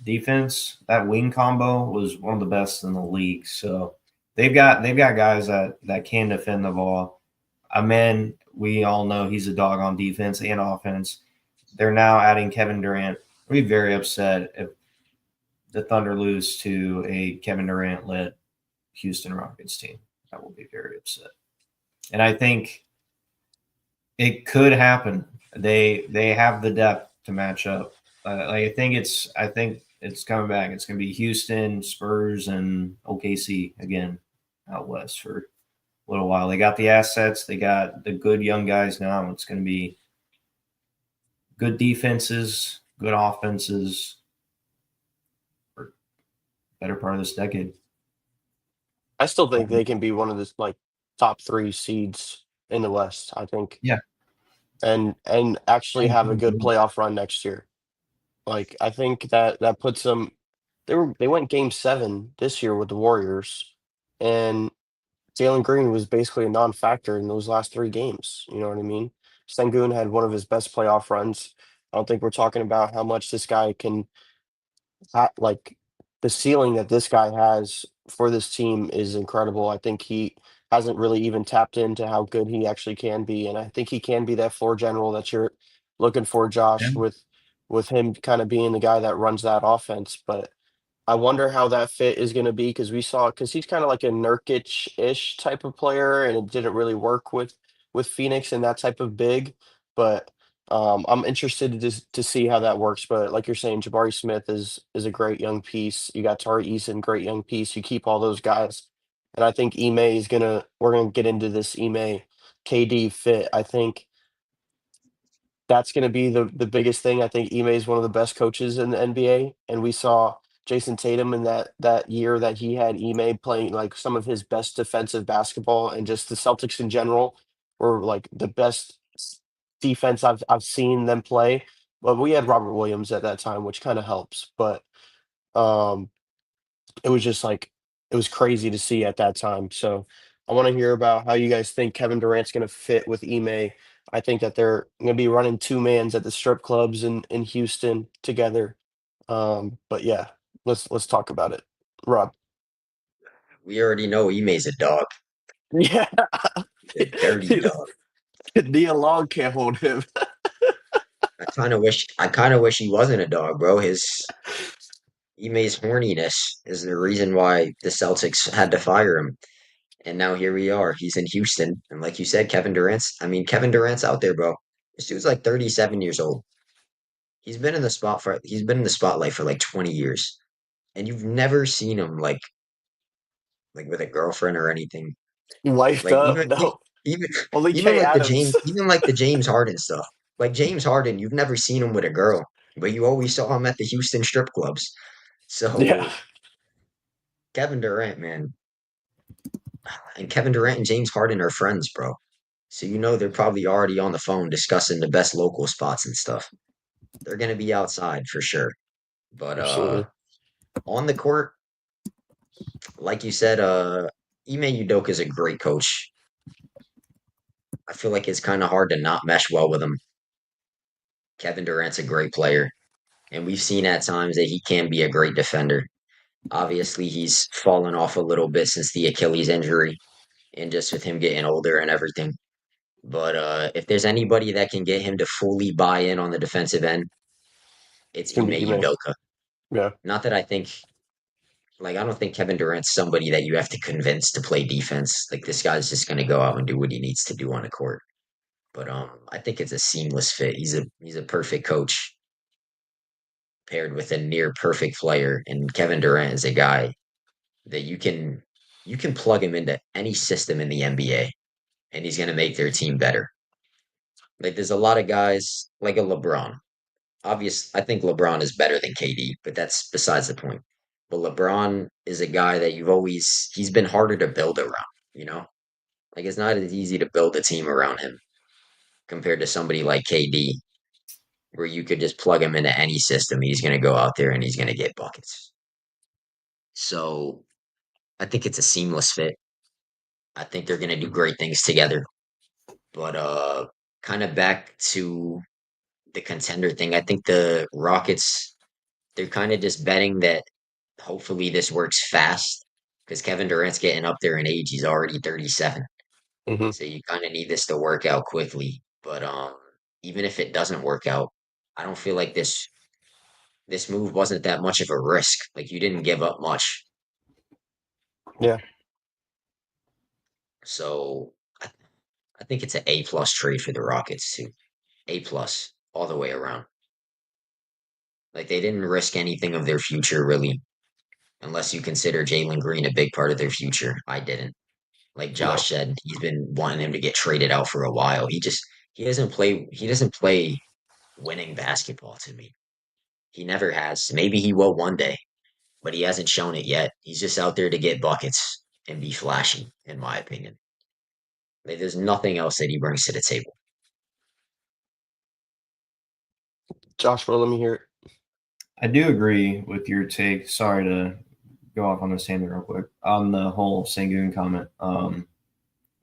defense, that wing combo was one of the best in the league. So they've got guys that can defend the ball. Amen, we all know he's a dog on defense and offense. They're now adding Kevin Durant. I'd be very upset if the Thunder lose to a Kevin Durant led Houston Rockets team. I will be very upset. And I think it could happen. They have the depth to match up. I think it's coming back. It's going to be Houston, Spurs, and OKC again out west for a little while. They got the assets. They got the good young guys now. It's going to be good defenses, good offenses for better part of this decade. I still think they can be one of the top 3 seeds in the West. I think. Yeah. And actually have a good playoff run next year. Like I think that puts them. They went Game 7 this year with the Warriors, and Jalen Green was basically a non-factor in those last 3 games. You know what I mean? Sengun had one of his best playoff runs. I don't think we're talking about how much this guy can like the ceiling that this guy has for this team is incredible. I think he hasn't really even tapped into how good he actually can be, and I think he can be that floor general that you're looking for, Josh, with him kind of being the guy that runs that offense. But I wonder how that fit is going to be because he's kind of like a Nurkic-ish type of player, and it didn't really work with Phoenix and that type of big. But I'm interested to see how that works. But like you're saying, Jabari Smith is a great young piece. You got Tari Eason, great young piece. You keep all those guys, and I think Ime is gonna. We're gonna get into this Ime KD fit. I think that's going to be the biggest thing. I think Ime is one of the best coaches in the NBA, and we saw Jason Tatum in that year that he had Ime playing like some of his best defensive basketball, and just the Celtics in general were like the best defense I've seen them play. But we had Robert Williams at that time, which kind of helps. But um, it was just like it was crazy to see at that time. So I want to hear about how you guys think Kevin Durant's going to fit with Ime. I think that they're going to be running two mans at the strip clubs in Houston together. But yeah, let's talk about it, Rob. We already know Ime's a dog, Yeah, a dirty dog. Nia Long can't hold him. I kind of wish he wasn't a dog, bro. Ime's horniness is the reason why the Celtics had to fire him. And now here we are. He's in Houston. And like you said, Kevin Durant's out there, bro. This dude's like 37 years old. He's been in the spotlight for like 20 years. And you've never seen him like with a girlfriend or anything. Wifed Like up? No, even only even Kay like Adams. the James Harden stuff. Like James Harden, you've never seen him with a girl, but you always saw him at the Houston strip clubs. Yeah, So Kevin Durant, man, and Kevin Durant and James Harden are friends, bro. So you know they're probably already on the phone discussing the best local spots and stuff. They're gonna be outside for sure. But absolutely. on the court, like you said, Ime Udoka is a great coach. I feel like it's kind of hard to not mesh well with him. Kevin Durant's a great player, and we've seen at times that he can be a great defender. Obviously, he's fallen off a little bit since the Achilles injury and just with him getting older and everything. But if there's anybody that can get him to fully buy in on the defensive end, It's it's gonna Ime be Ime. Udoka. Yeah, Not that I think, like, I don't think Kevin Durant's somebody that you have to convince to play defense. Like, this guy's just going to go out and do what he needs to do on the court. But I think it's a seamless fit. He's a perfect coach paired with a near perfect player, and Kevin Durant is a guy that you can plug him into any system in the NBA, and he's going to make their team better. Like, there's a lot of guys like a LeBron. I think LeBron is better than KD, but that's besides the point. But LeBron is a guy that he's been harder to build around, you know? Like it's not as easy to build a team around him compared to somebody like KD, where you could just plug him into any system. He's going to go out there and he's going to get buckets. So I think it's a seamless fit. I think they're going to do great things together. But kind of back to the contender thing, I think the Rockets, they're kind of just betting that hopefully this works fast because Kevin Durant's getting up there in age. He's already 37. hmm So you kind of need this to work out quickly. But even if it doesn't work out, I don't feel like this move wasn't that much of a risk. Like you didn't give up much. yeah. So I, I think it's an A plus trade for the Rockets too. A plus all the way around. Like they didn't risk anything of their future really, unless you consider Jalen Green a big part of their future. I didn't. Like No. Josh said, he's been wanting him to get traded out for a while. He doesn't play winning basketball to me. He never has. Maybe he will one day, but he hasn't shown it yet. He's just out there to get buckets and be flashy, in my opinion. Like, there's nothing else that he brings to the table. Joshua, let me hear it. I do agree with your take. Sorry to go off on this tangent real quick on the whole Sangoon comment.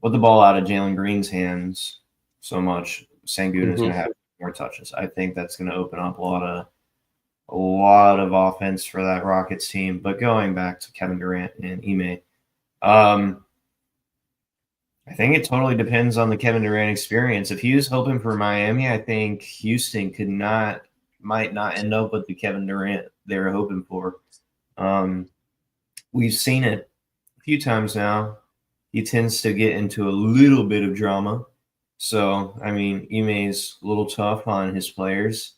With the ball out of Jalen Green's hands so much, Sangoon is hmm going to have more touches. I think that's going to open up a lot of offense for that Rockets team. But going back to Kevin Durant and Ime, I think it totally depends on the Kevin Durant experience. If he was hoping for Miami, I think Houston might not end up with the Kevin Durant they were hoping for. We've seen it a few times now. He tends to get into a little bit of drama. So, I mean, Ime's a little tough on his players.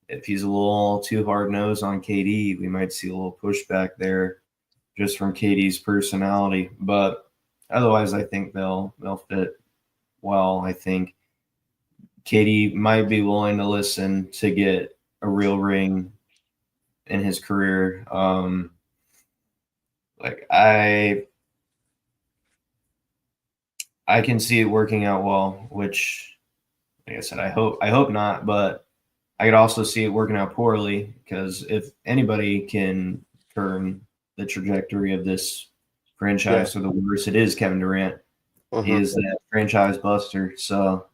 If he's a little too hard nosed on KD, we might see a little pushback there just from KD's personality. But otherwise, I think they'll fit. well. I think KD might be willing to listen to get a real ring in his career. Like I can see it working out well, which like I said, I hope not, but I could also see it working out poorly because if anybody can turn the trajectory of this Yeah. franchise for the worse, it is Kevin Durant. He Hmm. is that franchise buster. So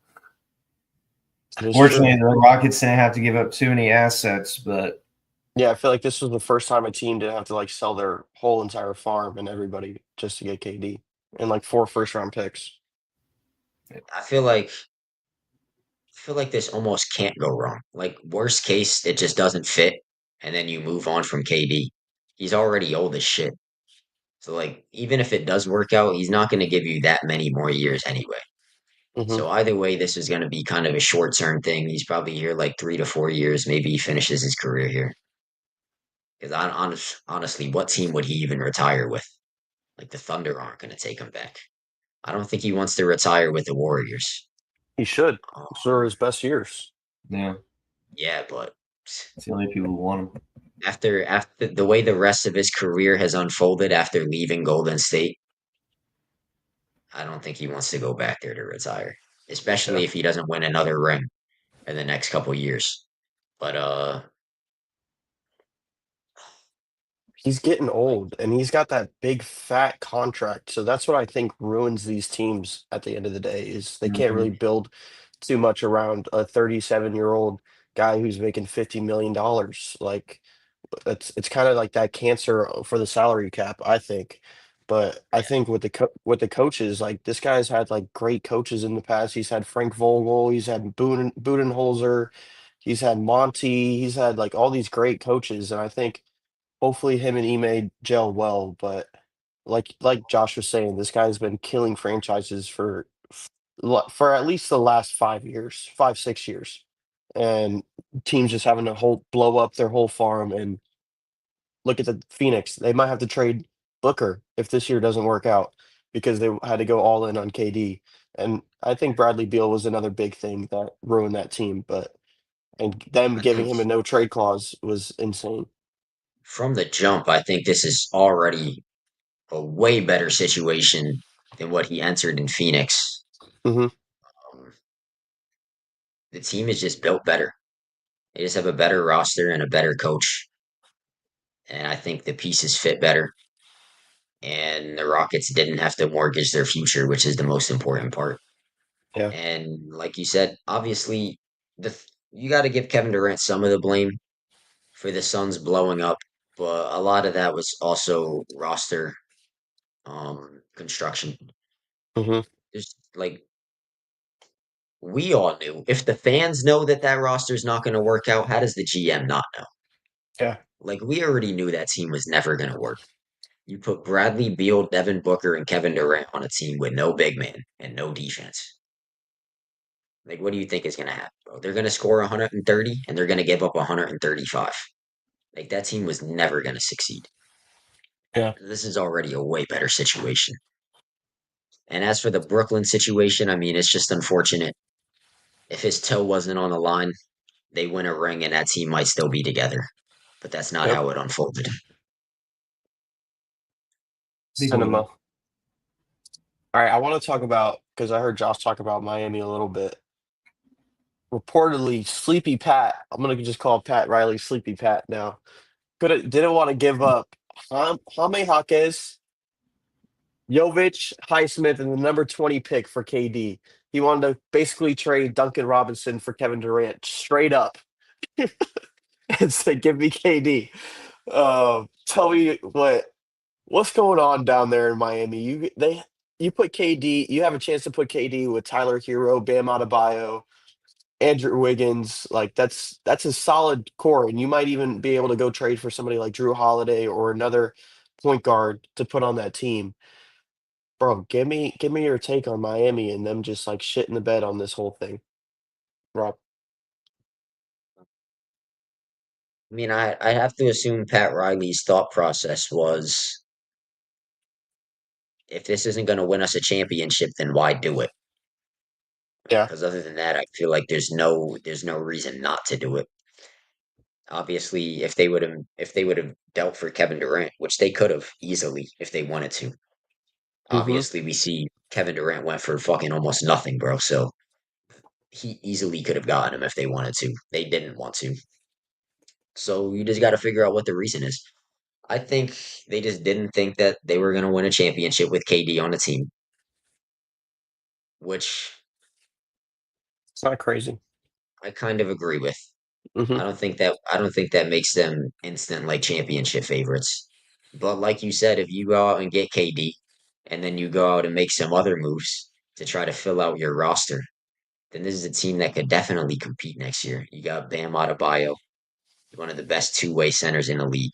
That is true. fortunately, the Rockets didn't have to give up too many assets, but Yeah, I feel like this was the first time a team didn't have to like sell their whole entire farm and everybody just to get KD and like 4 first-round picks. I feel like this almost can't go wrong. Like worst case, it just doesn't fit, and then you move on from KD. He's already old as shit. So like even if it does work out, he's not going to give you that many more years anyway. Hmm. So either way, this is going to be kind of a short-term thing. He's probably here like 3 to 4 years. Maybe he finishes his career here. Because honestly, what team would he even retire with? Like the Thunder aren't going to take him back. I don't think he wants to retire with the Warriors. He should. Those are Um, his best years. yeah, yeah, but it's the only people who want him. after the way the rest of his career has unfolded after leaving Golden State, I don't think he wants to go back there to retire, Yeah. especially if he doesn't win another ring in the next couple years. But He's getting like old and he's got that big fat contract. So that's what I think ruins these teams at the end of the day is they can't Mm-hmm. really build too much around a 37-year-old guy who's making $50 million. Like it's kind of like that cancer for the salary cap, I think. But I yeah, think with with the coaches, like this guy's had like great coaches in the past. He's had Frank Vogel, he's had Budenholzer, he's had Monty, he's had like all these great coaches, and I think hopefully him and Ime gel well. But like Josh was saying, this guy's been killing franchises for at least the last 5 years, 5 6 years, and teams just having to whole blow up their whole farm and look at the Phoenix. They might have to trade Booker if this year doesn't work out because they had to go all in on KD. And I think Bradley Beal was another big thing that ruined that team. But and them I giving think him a no trade clause was insane. from the jump, I think this is already a way better situation than what he entered in Phoenix. Hmm. Um, the team is just built better. They just have a better roster and a better coach, and I think the pieces fit better. And the Rockets didn't have to mortgage their future, which is the most important part. Yeah. And like you said, obviously, you got to give Kevin Durant some of the blame for the Suns blowing up, but a lot of that was also roster construction. Hmm. There's like we all knew if the fans know that that roster is not going to work out, how does the GM not know? Yeah. Like we already knew that team was never going to work. You put Bradley Beal, Devin Booker, and Kevin Durant on a team with no big man and no defense. Like, what do you think is going to happen, bro? They're going to score 130 and they're going to give up 135. Like, that team was never going to succeed. Yeah. This is already a way better situation. And as for the Brooklyn situation, I mean, it's just unfortunate. If his toe wasn't on the line, they win a ring and that team might still be together. But that's not Yep. how it unfolded. They wouldn't. Cinema. All right. I want to talk about because I heard Josh talk about Miami a little bit. Reportedly, Sleepy Pat. I'm gonna just call Pat Riley Sleepy Pat now. Didn't want to give up Jaime Jaquez, Jovic, Highsmith, and the number 20 pick for KD. He wanted to basically trade Duncan Robinson for Kevin Durant straight up and say, "Give me KD." Tell me what's going on down there in Miami. You put KD. You have a chance to put KD with Tyler Hero, Bam Adebayo, Andrew Wiggins. Like that's a solid core, and you might even be able to go trade for somebody like Drew Holiday or another point guard to put on that team. Bro, give me your take on Miami and them just like shit in the bed on this whole thing, Rob. I mean, I have to assume Pat Riley's thought process was if this isn't going to win us a championship, then why do it? Yeah. Because other than that, I feel like there's no reason not to do it. Obviously, if they would have dealt for Kevin Durant, which they could have easily if they wanted to. Hmm. Obviously, we see Kevin Durant went for fucking almost nothing, bro. So he easily could have gotten him if they wanted to. They didn't want to. So you just got to figure out what the reason is. I think they just didn't think that they were going to win a championship with KD on the team, which It's not crazy. I kind of agree with. Hmm. I don't think that makes them instant like championship favorites. But like you said, if you go out and get KD and then you go out and make some other moves to try to fill out your roster, then this is a team that could definitely compete next year. You got Bam Adebayo, one of the best two-way centers in the league.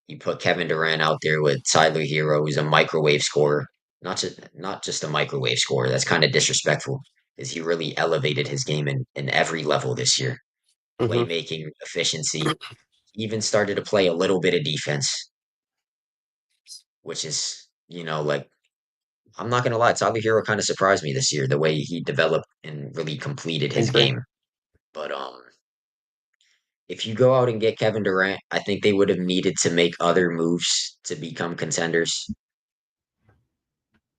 You put Kevin Durant out there with Tyler Hero, who's a microwave scorer. Not just a microwave scorer. That's kind of disrespectful, because he really elevated his game in every level this year. Hmm. Playmaking, efficiency, even started to play a little bit of defense, which is, like I'm not gonna lie, Tyler Hero kind of surprised me this year, the way he developed and really completed I his agree. game. But if you go out and get Kevin Durant, I think they would have needed to make other moves to become contenders.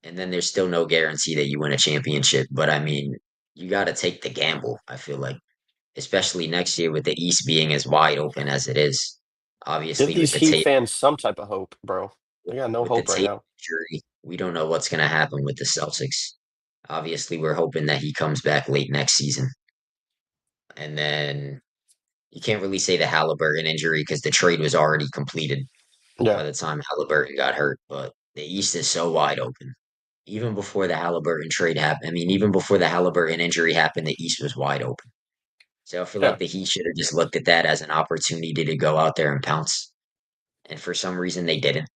And then there's still no guarantee that you win a championship. But I mean, you got to take the gamble, I feel like, especially next year with the East being as wide open as it is. Give Obviously, these Heat fans some type of hope, bro. They got no with the hope right Tatum now. injury, we don't know what's going to happen with the Celtics. Obviously, we're hoping that he comes back late next season. And then you can't really say the Halliburton injury because the trade was already completed Yeah. by the time Halliburton got hurt. But the East is so wide open. Even before the Halliburton trade happened, I mean, even before the Halliburton injury happened, the East was wide open. So I feel Yeah. like the Heat should have just looked at that as an opportunity to go out there and pounce. And for some reason, they didn't.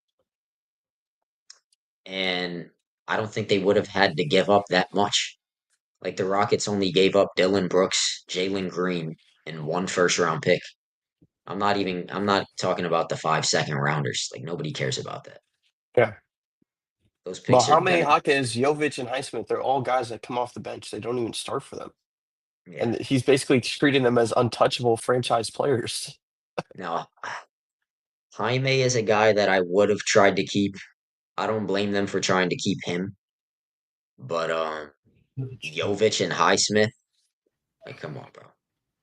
And I don't think they would have had to give up that much. Like the Rockets only gave up Dylan Brooks, Jalen Green, and one first round pick. I'm not talking about the 5 second rounders. Like nobody cares about that. Yeah. Those But picks are how many gonna be, Hawkins, Jovic, and Highsmith? They're all guys that come off the bench. They don't even start for them. yeah. And he's basically treating them as untouchable franchise players. Now, Jaime is a guy that I would have tried to keep. I don't blame them for trying to keep him, but Jovic and Highsmith, like, come on, bro.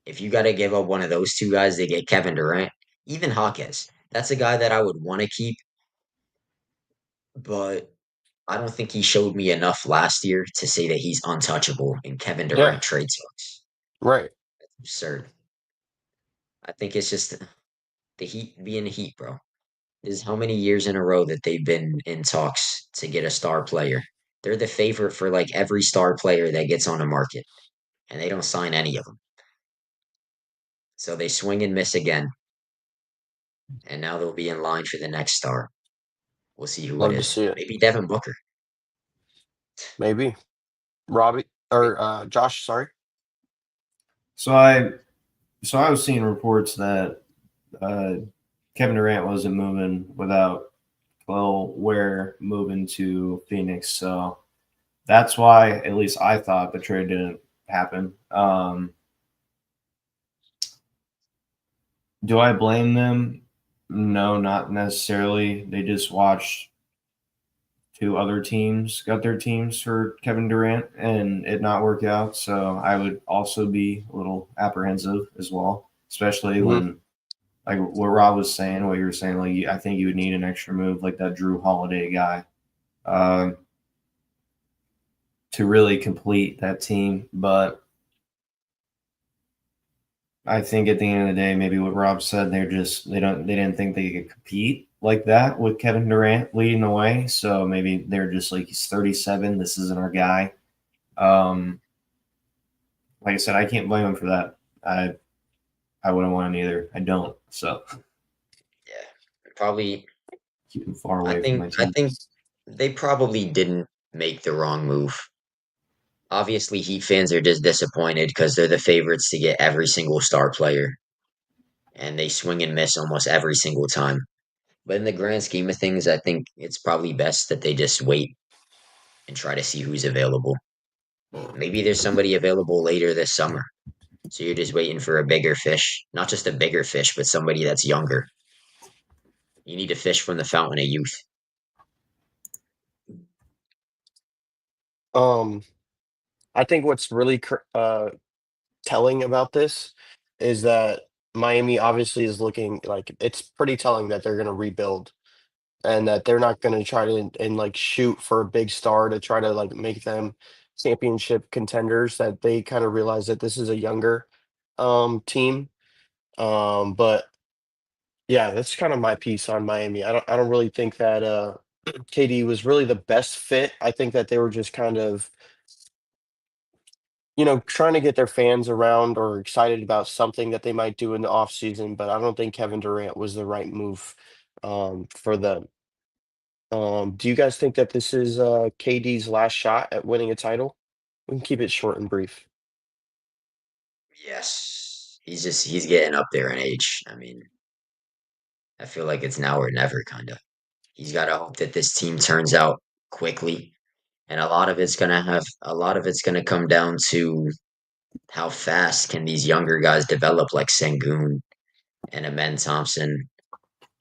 If you got to give up one of those two guys to get Kevin Durant, even Hawkins, that's a guy that I would want to keep, but I don't think he showed me enough last year to say that he's untouchable in Kevin Yeah. Durant trade talks. Right. Absurd. I think it's just the Heat being the Heat, bro. This is how many years in a row that they've been in talks to get a star player. They're the favorite for like every star player that gets on the market, and they don't sign any of them. So they swing and miss again, and now they'll be in line for the next star. We'll see who it Love to is. see it. Maybe Devin Booker. Maybe. Robbie or Josh, sorry. So I was seeing reports that uh, Kevin Durant wasn't moving without Ware moving to Phoenix. So that's why, at least I thought the trade didn't happen. Do I blame them? No, not necessarily. They just watched two other teams got their teams for Kevin Durant and it not work out. So I would also be a little apprehensive as well, especially Hmm. when like what Rob was saying, what you were saying, like I think you would need an extra move like that Drew Holiday guy um, to really complete that team. But I think at the end of the day, maybe what Rob said, they didn't think they could compete like that with Kevin Durant leading the way. So maybe they're just like he's 37. This isn't our guy. Um, like I said, I can't blame him for that. I wouldn't want him either. I don't. So Yeah, probably. keep him far I away from think my I team. think they probably didn't make the wrong move. Obviously, Heat fans are just disappointed because they're the favorites to get every single star player, and they swing and miss almost every single time. But in the grand scheme of things, I think it's probably best that they just wait and try to see who's available. Maybe there's somebody available later this summer. So you're just waiting for a bigger fish, not just a bigger fish, but somebody that's younger. You need to fish from the fountain of youth. Um, I think what's really telling about this is that Miami obviously is looking like it's pretty telling that they're going to rebuild and that they're not going to try to and like shoot for a big star to try to like make them championship contenders. That they kind of realize that this is a younger team. But yeah, that's kind of my piece on Miami. I don't really think that KD was really the best fit. I think that they were just kind of, trying to get their fans around or excited about something that they might do in the offseason, but I don't think Kevin Durant was the right move for them. Do you guys think that this is KD's last shot at winning a title? We can keep it short and brief. Yes. He's getting up there in age. I mean, I feel like it's now or never kind of. He's got to hope that this team turns out quickly. And a lot of it's gonna come down to how fast can these younger guys develop like Sengun and Amen Thompson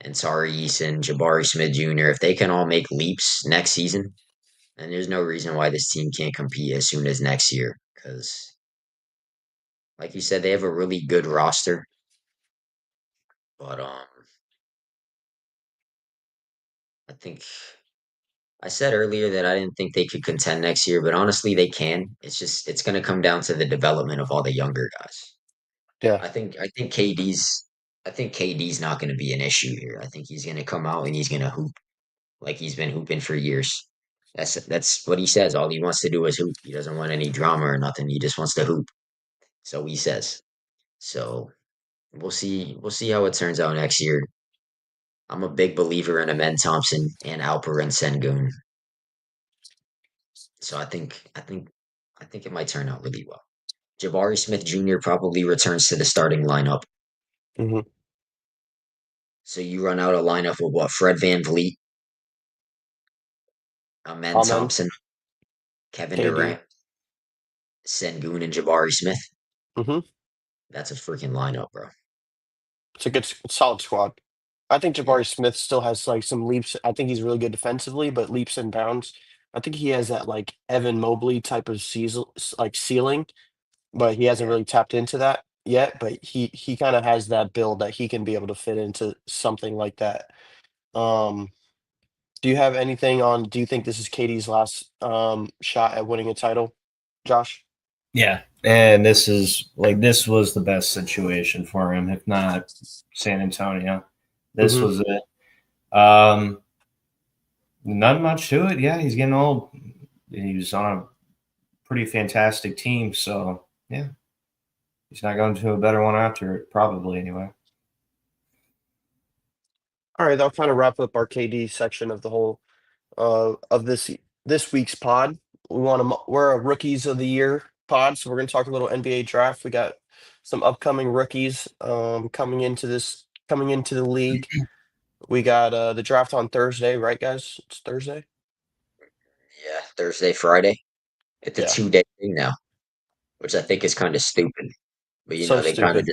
and Tari Eason, Jabari Smith Jr. If they can all make leaps next season, then there's no reason why this team can't compete as soon as next year. Because, like you said, they have a really good roster. But I think I said earlier that I didn't think they could contend next year, but honestly, they can. It's going to come down to the development of all the younger guys. Yeah. I think KD's not going to be an issue here. I think he's going to come out and he's going to hoop like he's been hooping for years. That's what he says. All he wants to do is hoop. He doesn't want any drama or nothing. He just wants to hoop. So he says. So we'll see. We'll see how it turns out next year. I'm a big believer in Amen Thompson and Alper and Sengun. So I think it might turn out really well. Jabari Smith Jr. probably returns to the starting lineup. Hmm. So you run out a lineup with what? Fred Van Vliet, Amen Amen. Thompson, Kevin KD. Durant, Sengun, and Jabari Smith. Hmm. That's a freaking lineup, bro. It's a solid squad. I think Yeah. Jabari Smith still has like some leaps. I think he's really good defensively, but leaps and bounds. I think he has that like Evan Mobley type of like ceiling, but he hasn't Yeah. really tapped into that yet. But he kind of has that build that he can be able to fit into something like that. Um, do you have anything on? Do you think this is Katie's last shot at winning a title, Josh? Yeah, and this was the best situation for him, if not San Antonio. This Hmm. was it. Um, not much to it. Yeah, he's getting old. He was on a pretty fantastic team, so yeah, he's not going to a better one after it, probably anyway. All right, that'll kind of wrap up our KD section of the whole of this week's pod. We're a rookies of the year pod, so we're gonna talk a little NBA draft. We got some upcoming rookies coming into the league. We got the draft on Thursday, right, guys? It's Thursday. Yeah. Thursday, Friday. It's a Yeah, 2 day thing now, which I think is kind of stupid. But so stupid.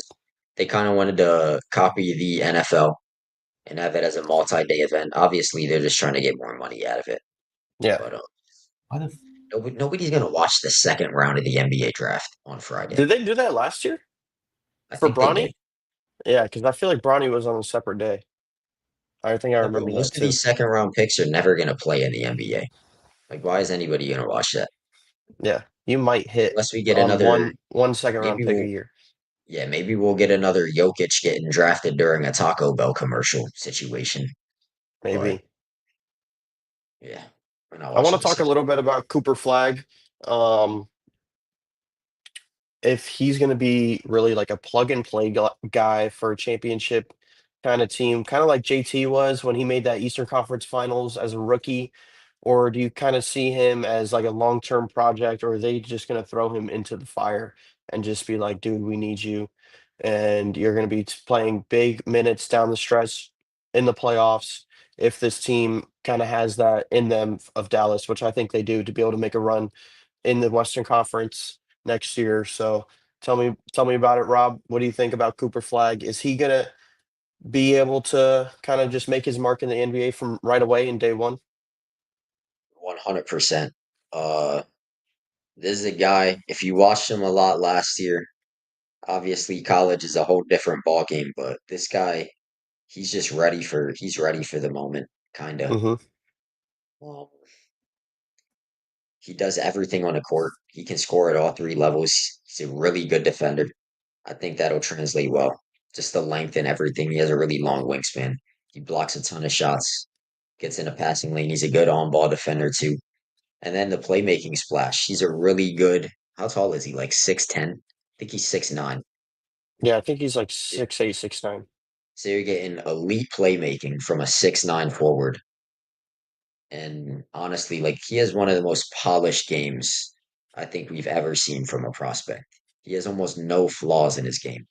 they kind of wanted to copy the NFL and have it as a multi-day event. Obviously, they're just trying to get more money out of it. Yeah. But Why the nobody's gonna watch the second round of the NBA draft on Friday. Did they do that last year I for think they did. Bronny? Yeah, because I feel like Bronny was on a separate day. I think I Yeah, bro, remember that most of too. these second round picks are never gonna play in the NBA. Like, why is anybody gonna watch that? Yeah, you might hit Unless we get on another, one second round maybe pick a we'll, year, yeah, maybe we'll get another Jokic getting drafted during a Taco Bell commercial situation. But maybe. yeah, we're not I want watching to the talk a second. little bit about Cooper Flag. Um, if he's going to be really like a plug and play guy for a championship kind of team, kind of like JT was when he made that Eastern Conference Finals as a rookie, or do you kind of see him as like a long term project, or are they just going to throw him into the fire and just be like, dude, we need you, and you're going to be playing big minutes down the stretch in the playoffs if this team kind of has that in them of Dallas, which I think they do to be able to make a run in the Western Conference next year. So tell me about it, Rob. What do you think about Cooper Flag? Is he gonna be able to kind of just make his mark in the NBA from right away in day one? 100%. Uh, this is a guy, if you watched him a lot last year, obviously college is a whole different ball game, but this guy, he's ready for the moment, kind of. Mm-hmm. Um, he does everything on the court. He can score at all three levels. He's a really good defender. I think that'll translate well. Just the length and everything. He has a really long wingspan. He blocks a ton of shots, gets in a passing lane. He's a good on ball defender, too. And then the playmaking splash. He's a really good. How tall is he? Like 6'10"? I think he's 6'9". Yeah, I think he's like 6'8", 6'9". So you're getting elite playmaking from a 6'9" forward. And honestly, like he has one of the most polished games I think we've ever seen from a prospect. He has almost no flaws in his game.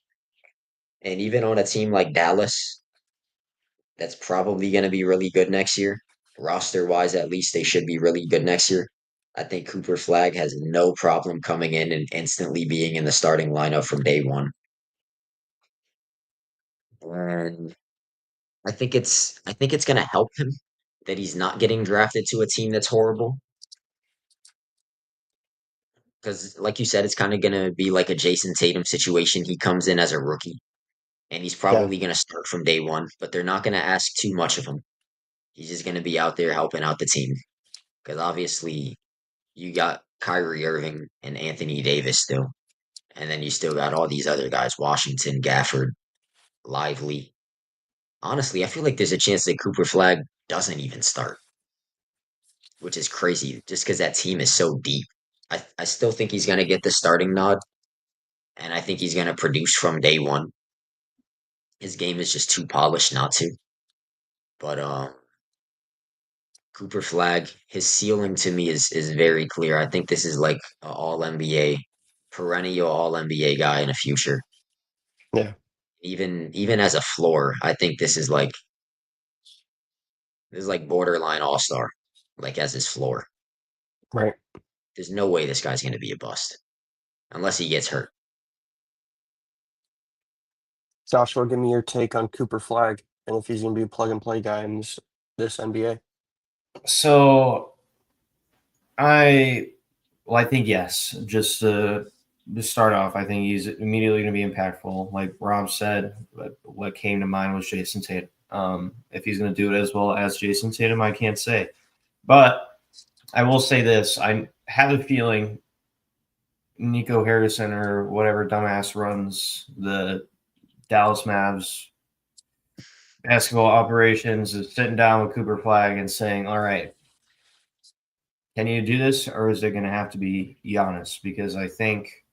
And even on a team like Dallas, that's probably going to be really good next year. Roster wise, at least they should be really good next year. I think Cooper Flag has no problem coming in and instantly being in the starting lineup from day one. And I think it's going to help him that he's not getting drafted to a team that's horrible. Because, like you said, it's kind of going to be like a Jason Tatum situation. He comes in as a rookie, and he's Yeah, probably going to start from day one, but they're not going to ask too much of him. He's just going to be out there helping out the team. Because obviously, you got Kyrie Irving and Anthony Davis still, and then you still got all these other guys: Washington, Gafford, Lively. Honestly, I feel like there's a chance that Cooper Flag doesn't even start, which is crazy, just because that team is so deep. I still think he's going to get the starting nod, and I think he's going to produce from day one. His game is just too polished not to. But Cooper Flag, his ceiling to me is very clear. I think this is like an All NBA, perennial All NBA guy in the future. yeah, Even as a floor, I think this is like borderline All Star, like as his floor. right. There's no way this guy's going to be a bust unless he gets hurt. Joshua, give me your take on Cooper Flag and if he's going to be a plug and play guy in this NBA. So I I think yes. Just to start off, I think he's immediately going to be impactful. Like Rob said, what came to mind was Jason Tatum. If he's going to do it as well as Jason Tatum, I can't say. But I will say this: I have a feeling Nico Harrison or whatever dumbass runs the Dallas Mavs basketball operations is sitting down with Cooper Flag and saying, "All right, can you do this, or is it going to have to be Giannis?" Because I think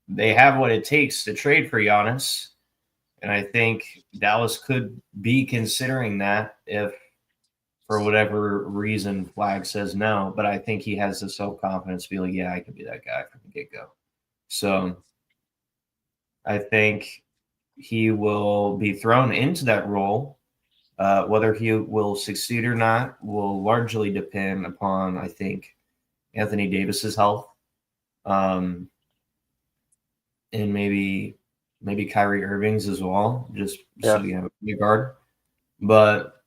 they have what it takes to trade for Giannis, and I think Dallas could be considering that if, for whatever reason, Flag says no. But I think he has the self confidence to be like, "Yeah, I can be that guy from the get go." So I think he will be thrown into that role. Whether he will succeed or not will largely depend upon, I think, Anthony Davis's health, um, and maybe Kyrie Irving's as well, just so Yeah, you have a point guard. But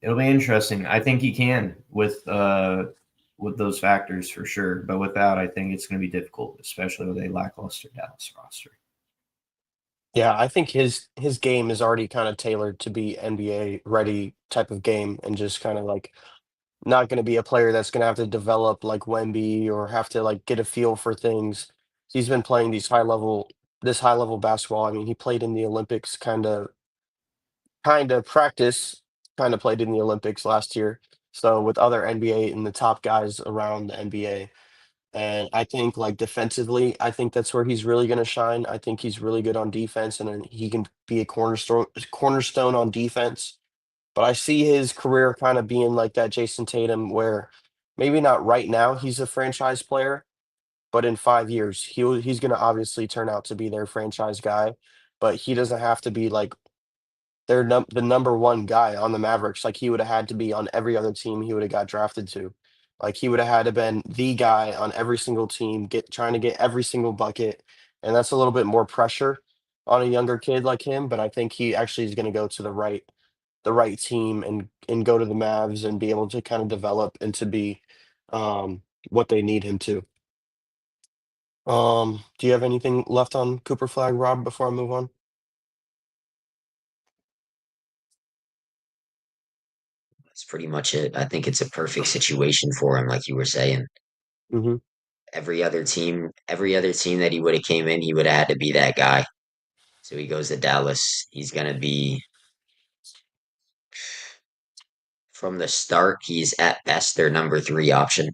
it'll be interesting. I think he can with those factors for sure. But without, I think it's going to be difficult, especially with a lackluster Dallas roster. yeah. I think his game is already kind of tailored to be NBA ready type of game, and just kind of like not going to be a player that's going to have to develop like Wemby or have to like get a feel for things. He's been playing this high level basketball. I mean, he played in the Olympics, kind of practice, kind of played in the Olympics last year. So with other NBA and the top guys around the NBA. And I think like defensively, I think that's where he's really going to shine. I think he's really good on defense, and then he can be a cornerstone on defense. But I see his career kind of being like that Jason Tatum, where maybe not right now he's a franchise player, but in 5 years he's going to obviously turn out to be their franchise guy. But he doesn't have to be like the number one guy on the Mavericks like he would have had to be on every other team he would have got drafted to. Like he would have had to been the guy on every single team, trying to get every single bucket, and that's a little bit more pressure on a younger kid like him. But I think he actually is going to go to the right team and go to the Mavs and be able to kind of develop and to be what they need him to. Do you have anything left on Cooper Flag, Rob, before I move on? That's pretty much it. I think it's a perfect situation for him, like you were saying. Hmm. Every other team that he would have came in, he would have had to be that guy. So he goes to Dallas. He's gonna be from the start. He's at best their number three option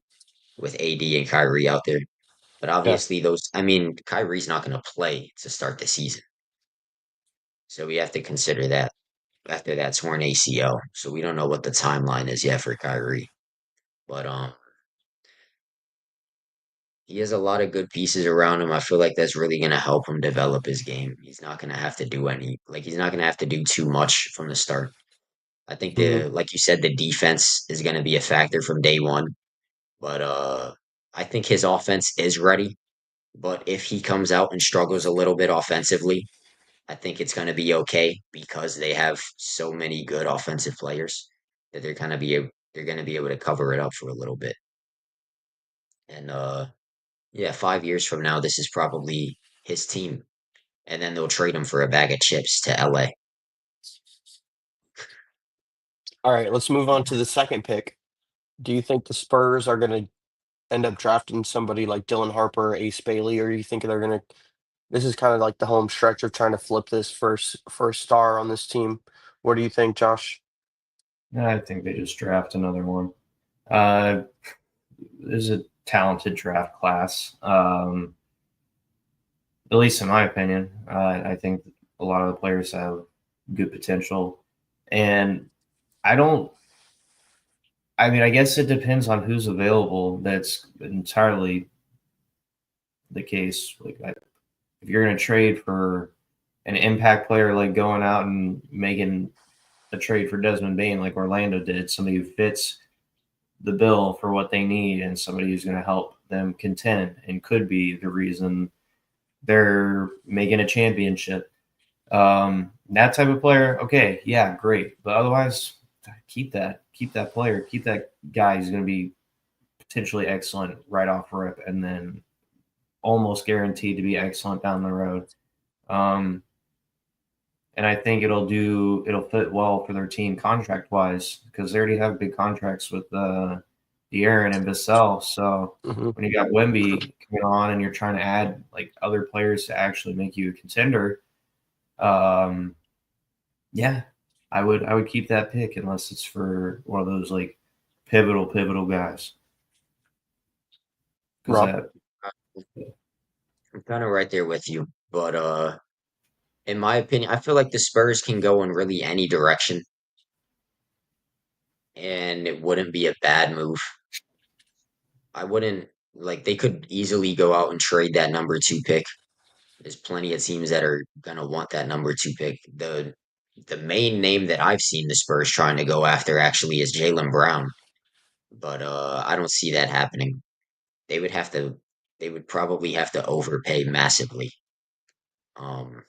with AD and Kyrie out there. But Yeah. obviously, Kyrie's not gonna play to start the season. So we have to consider that after that torn ACL. So we don't know what the timeline is yet for Kyrie. But he has a lot of good pieces around him. I feel like that's really going to help him develop his game. He's not going to have to he's not going to have to do too much from the start. I think Hmm. like you said, the defense is going to be a factor from day one. But I think his offense is ready. But if he comes out and struggles a little bit offensively, I think it's going to be okay because they have so many good offensive players that they're going to be able to cover it up for a little bit. And yeah, 5 years from now, this is probably his team, and then they'll trade him for a bag of chips to LA. All right, let's move on to the second pick. Do you think the Spurs are going to end up drafting somebody like Dylan Harper or Ace Bailey, or do you think they're going to? This is kind of like the home stretch of trying to flip this first star on this team. What do you think, Josh? I think they just draft another one. Uh, there's a talented draft class, at least in my opinion. I think a lot of the players have good potential, and I don't. I mean, I guess it depends on who's available. That's entirely the case. If you're going to trade for an impact player, like going out and making a trade for Desmond Bain, like Orlando did, somebody who fits the bill for what they need and somebody who's going to help them contend and could be the reason they're making a championship. That type of player, okay, yeah, great. But otherwise, keep that player, keep that guy who's going to be potentially excellent right off rip, and then almost guaranteed to be excellent down the road. Um, and I think it'll fit well for their team contract wise because they already have big contracts with De'Aaron and Vassell. So Hmm. when you got Wemby coming on and you're trying to add like other players to actually make you a contender, um, yeah, I would keep that pick unless it's for one of those like pivotal guys. Because Rob? that I'm kind of right there with you, but in my opinion, I feel like the Spurs can go in really any direction, and it wouldn't be a bad move. I wouldn't like they could easily go out and trade that number two pick. There's plenty of teams that are gonna want that number two pick. The main name that I've seen the Spurs trying to go after actually is Jalen Brown, but I don't see that happening. They would have to they would probably have to overpay massively. Um,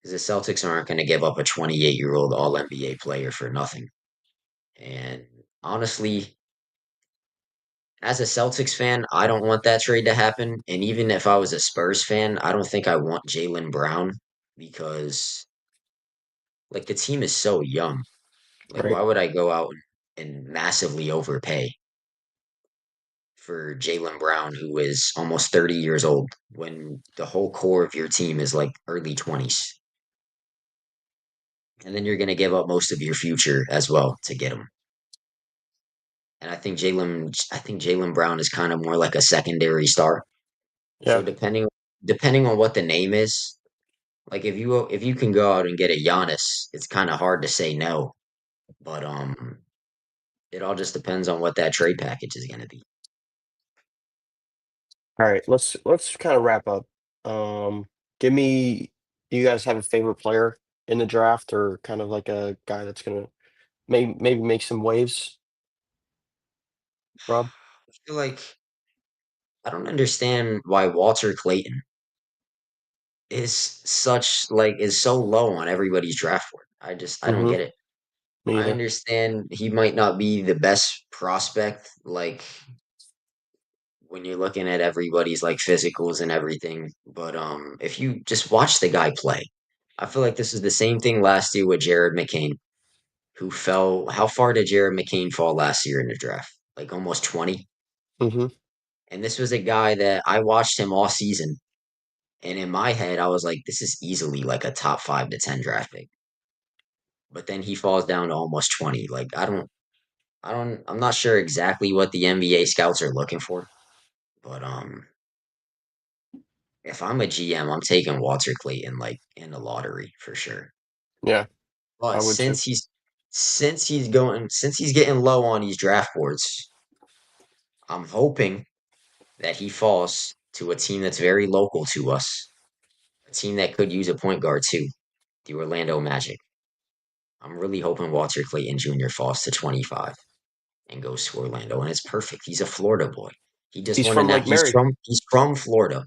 because the Celtics aren't going to give up a 28-year-old All NBA player for nothing. And honestly, as a Celtics fan, I don't want that trade to happen. And even if I was a Spurs fan, I don't think I want Jalen Brown because like the team is so young. Like, Right. why would I go out and massively overpay for Jalen Brown, who is almost 30 years old, when the whole core of your team is like early 20s? And then you're going to give up most of your future as well to get him. And I think Jalen Brown is kind of more like a secondary star. So Yeah. depending on what the name is, like if you can go out and get a Giannis, it's kind of hard to say no. But it all just depends on what that trade package is going to be. All right. Let's kind of wrap up. Um, Give me. Do you guys have a favorite player in the draft, or kind of like a guy that's gonna maybe make some waves, Rob? feel like I don't understand why Walter Clayton is so low on everybody's draft board. I don't Mm-hmm. get it. Me I either. understand he might not be the best prospect, like when you're looking at everybody's like physicals and everything, but if you just watch the guy play, I feel like this is the same thing last year with Jared McCain, who fell. How far did Jared McCain fall last year in the draft? Like almost 20. Mm-hmm. And this was a guy that I watched him all season. And in my head, I was like, this is easily like a top 5 to 10 draft pick. But then he falls down to almost 20. Like, I'm not sure exactly what the NBA scouts are looking for. But if I'm a GM, I'm taking Walter Clayton like in the lottery for sure. Yeah, I But would too. since he's getting low on these draft boards, I'm hoping that he falls to a team that's very local to us, a team that could use a point guard too, the Orlando Magic. I'm really hoping Walter Clayton Jr. falls to 25 and goes to Orlando, and it's perfect. He's a Florida boy. He just He's won a from Lake Mary. he's from Florida,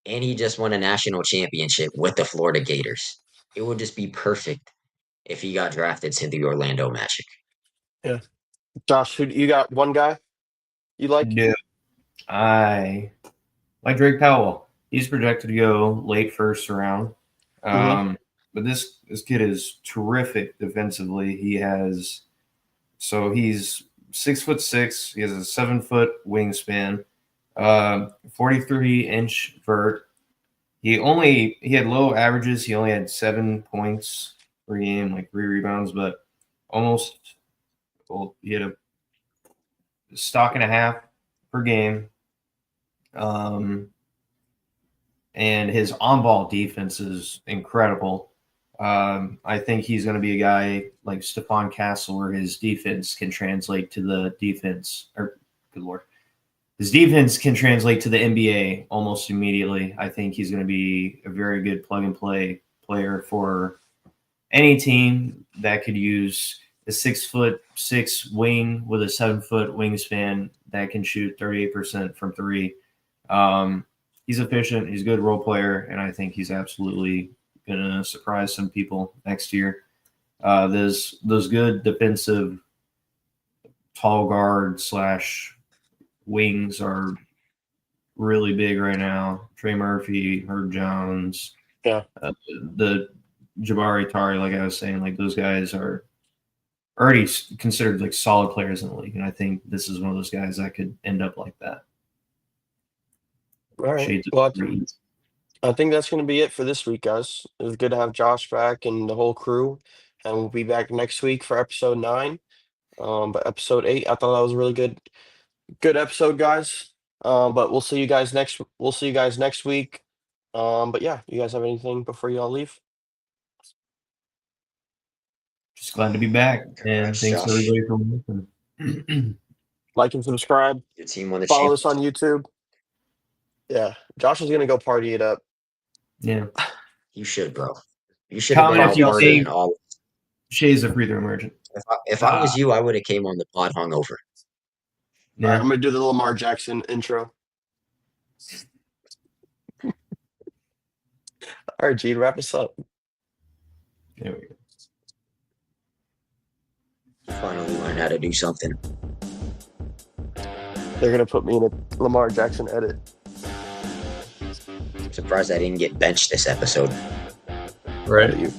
and he just won a national championship with the Florida Gators. It would just be perfect if he got drafted to the Orlando Magic. Yeah. Josh, who you got? One guy you like? Yeah, I like Drake Powell. He's projected to go late first round. Mm-hmm. But this kid is terrific defensively. He's 6'6". He has a 7-foot wingspan, 43-inch vert. He had low averages. He only had 7 points per game, like 3 rebounds, but he had a stock and a half per game. And his on-ball defense is incredible. I think he's going to be a guy like Stephon Castle, where his defense can translate to the defense. Or, good lord, his defense can translate to the NBA almost immediately. I think he's going to be a very good plug-and-play player for any team that could use a 6'6" wing with a 7-foot wingspan that can shoot 38% from three. He's efficient. He's a good role player, and I think he's absolutely going to surprise some people next year. Those good defensive tall guard / wings are really big right now. Trey Murphy, Herb Jones, Yeah. the Jabari Tari, like I was saying, like those guys are already considered like solid players in the league, and I think this is one of those guys that could end up like that. All right. Shades of Well, green. I think that's going to be it for this week, guys. It was good to have Josh back and the whole crew, and we'll be back next week for episode 9. But episode 8, I thought that was a really good episode, guys. But we'll see you guys next. We'll see you guys next week. But yeah, you guys have anything before you all leave? Just glad to be back, and Congrats, thanks Josh. everybody for listening. Like and subscribe. Your team won the Follow us on championship. YouTube. Yeah, Josh is gonna go party it up. Yeah. You should, bro. You should have been Comment if Alright, out you y'all see. partying think all. Shay's a free throw merchant. If I was you, I would have came on the pod hungover. All right, Yeah. I'm gonna do the Lamar Jackson intro. All right, Gene, wrap us up. There we go. Finally learned how to do something. They're gonna put me in a Lamar Jackson edit. I'm surprised I didn't get benched this episode. Proud Right. of you.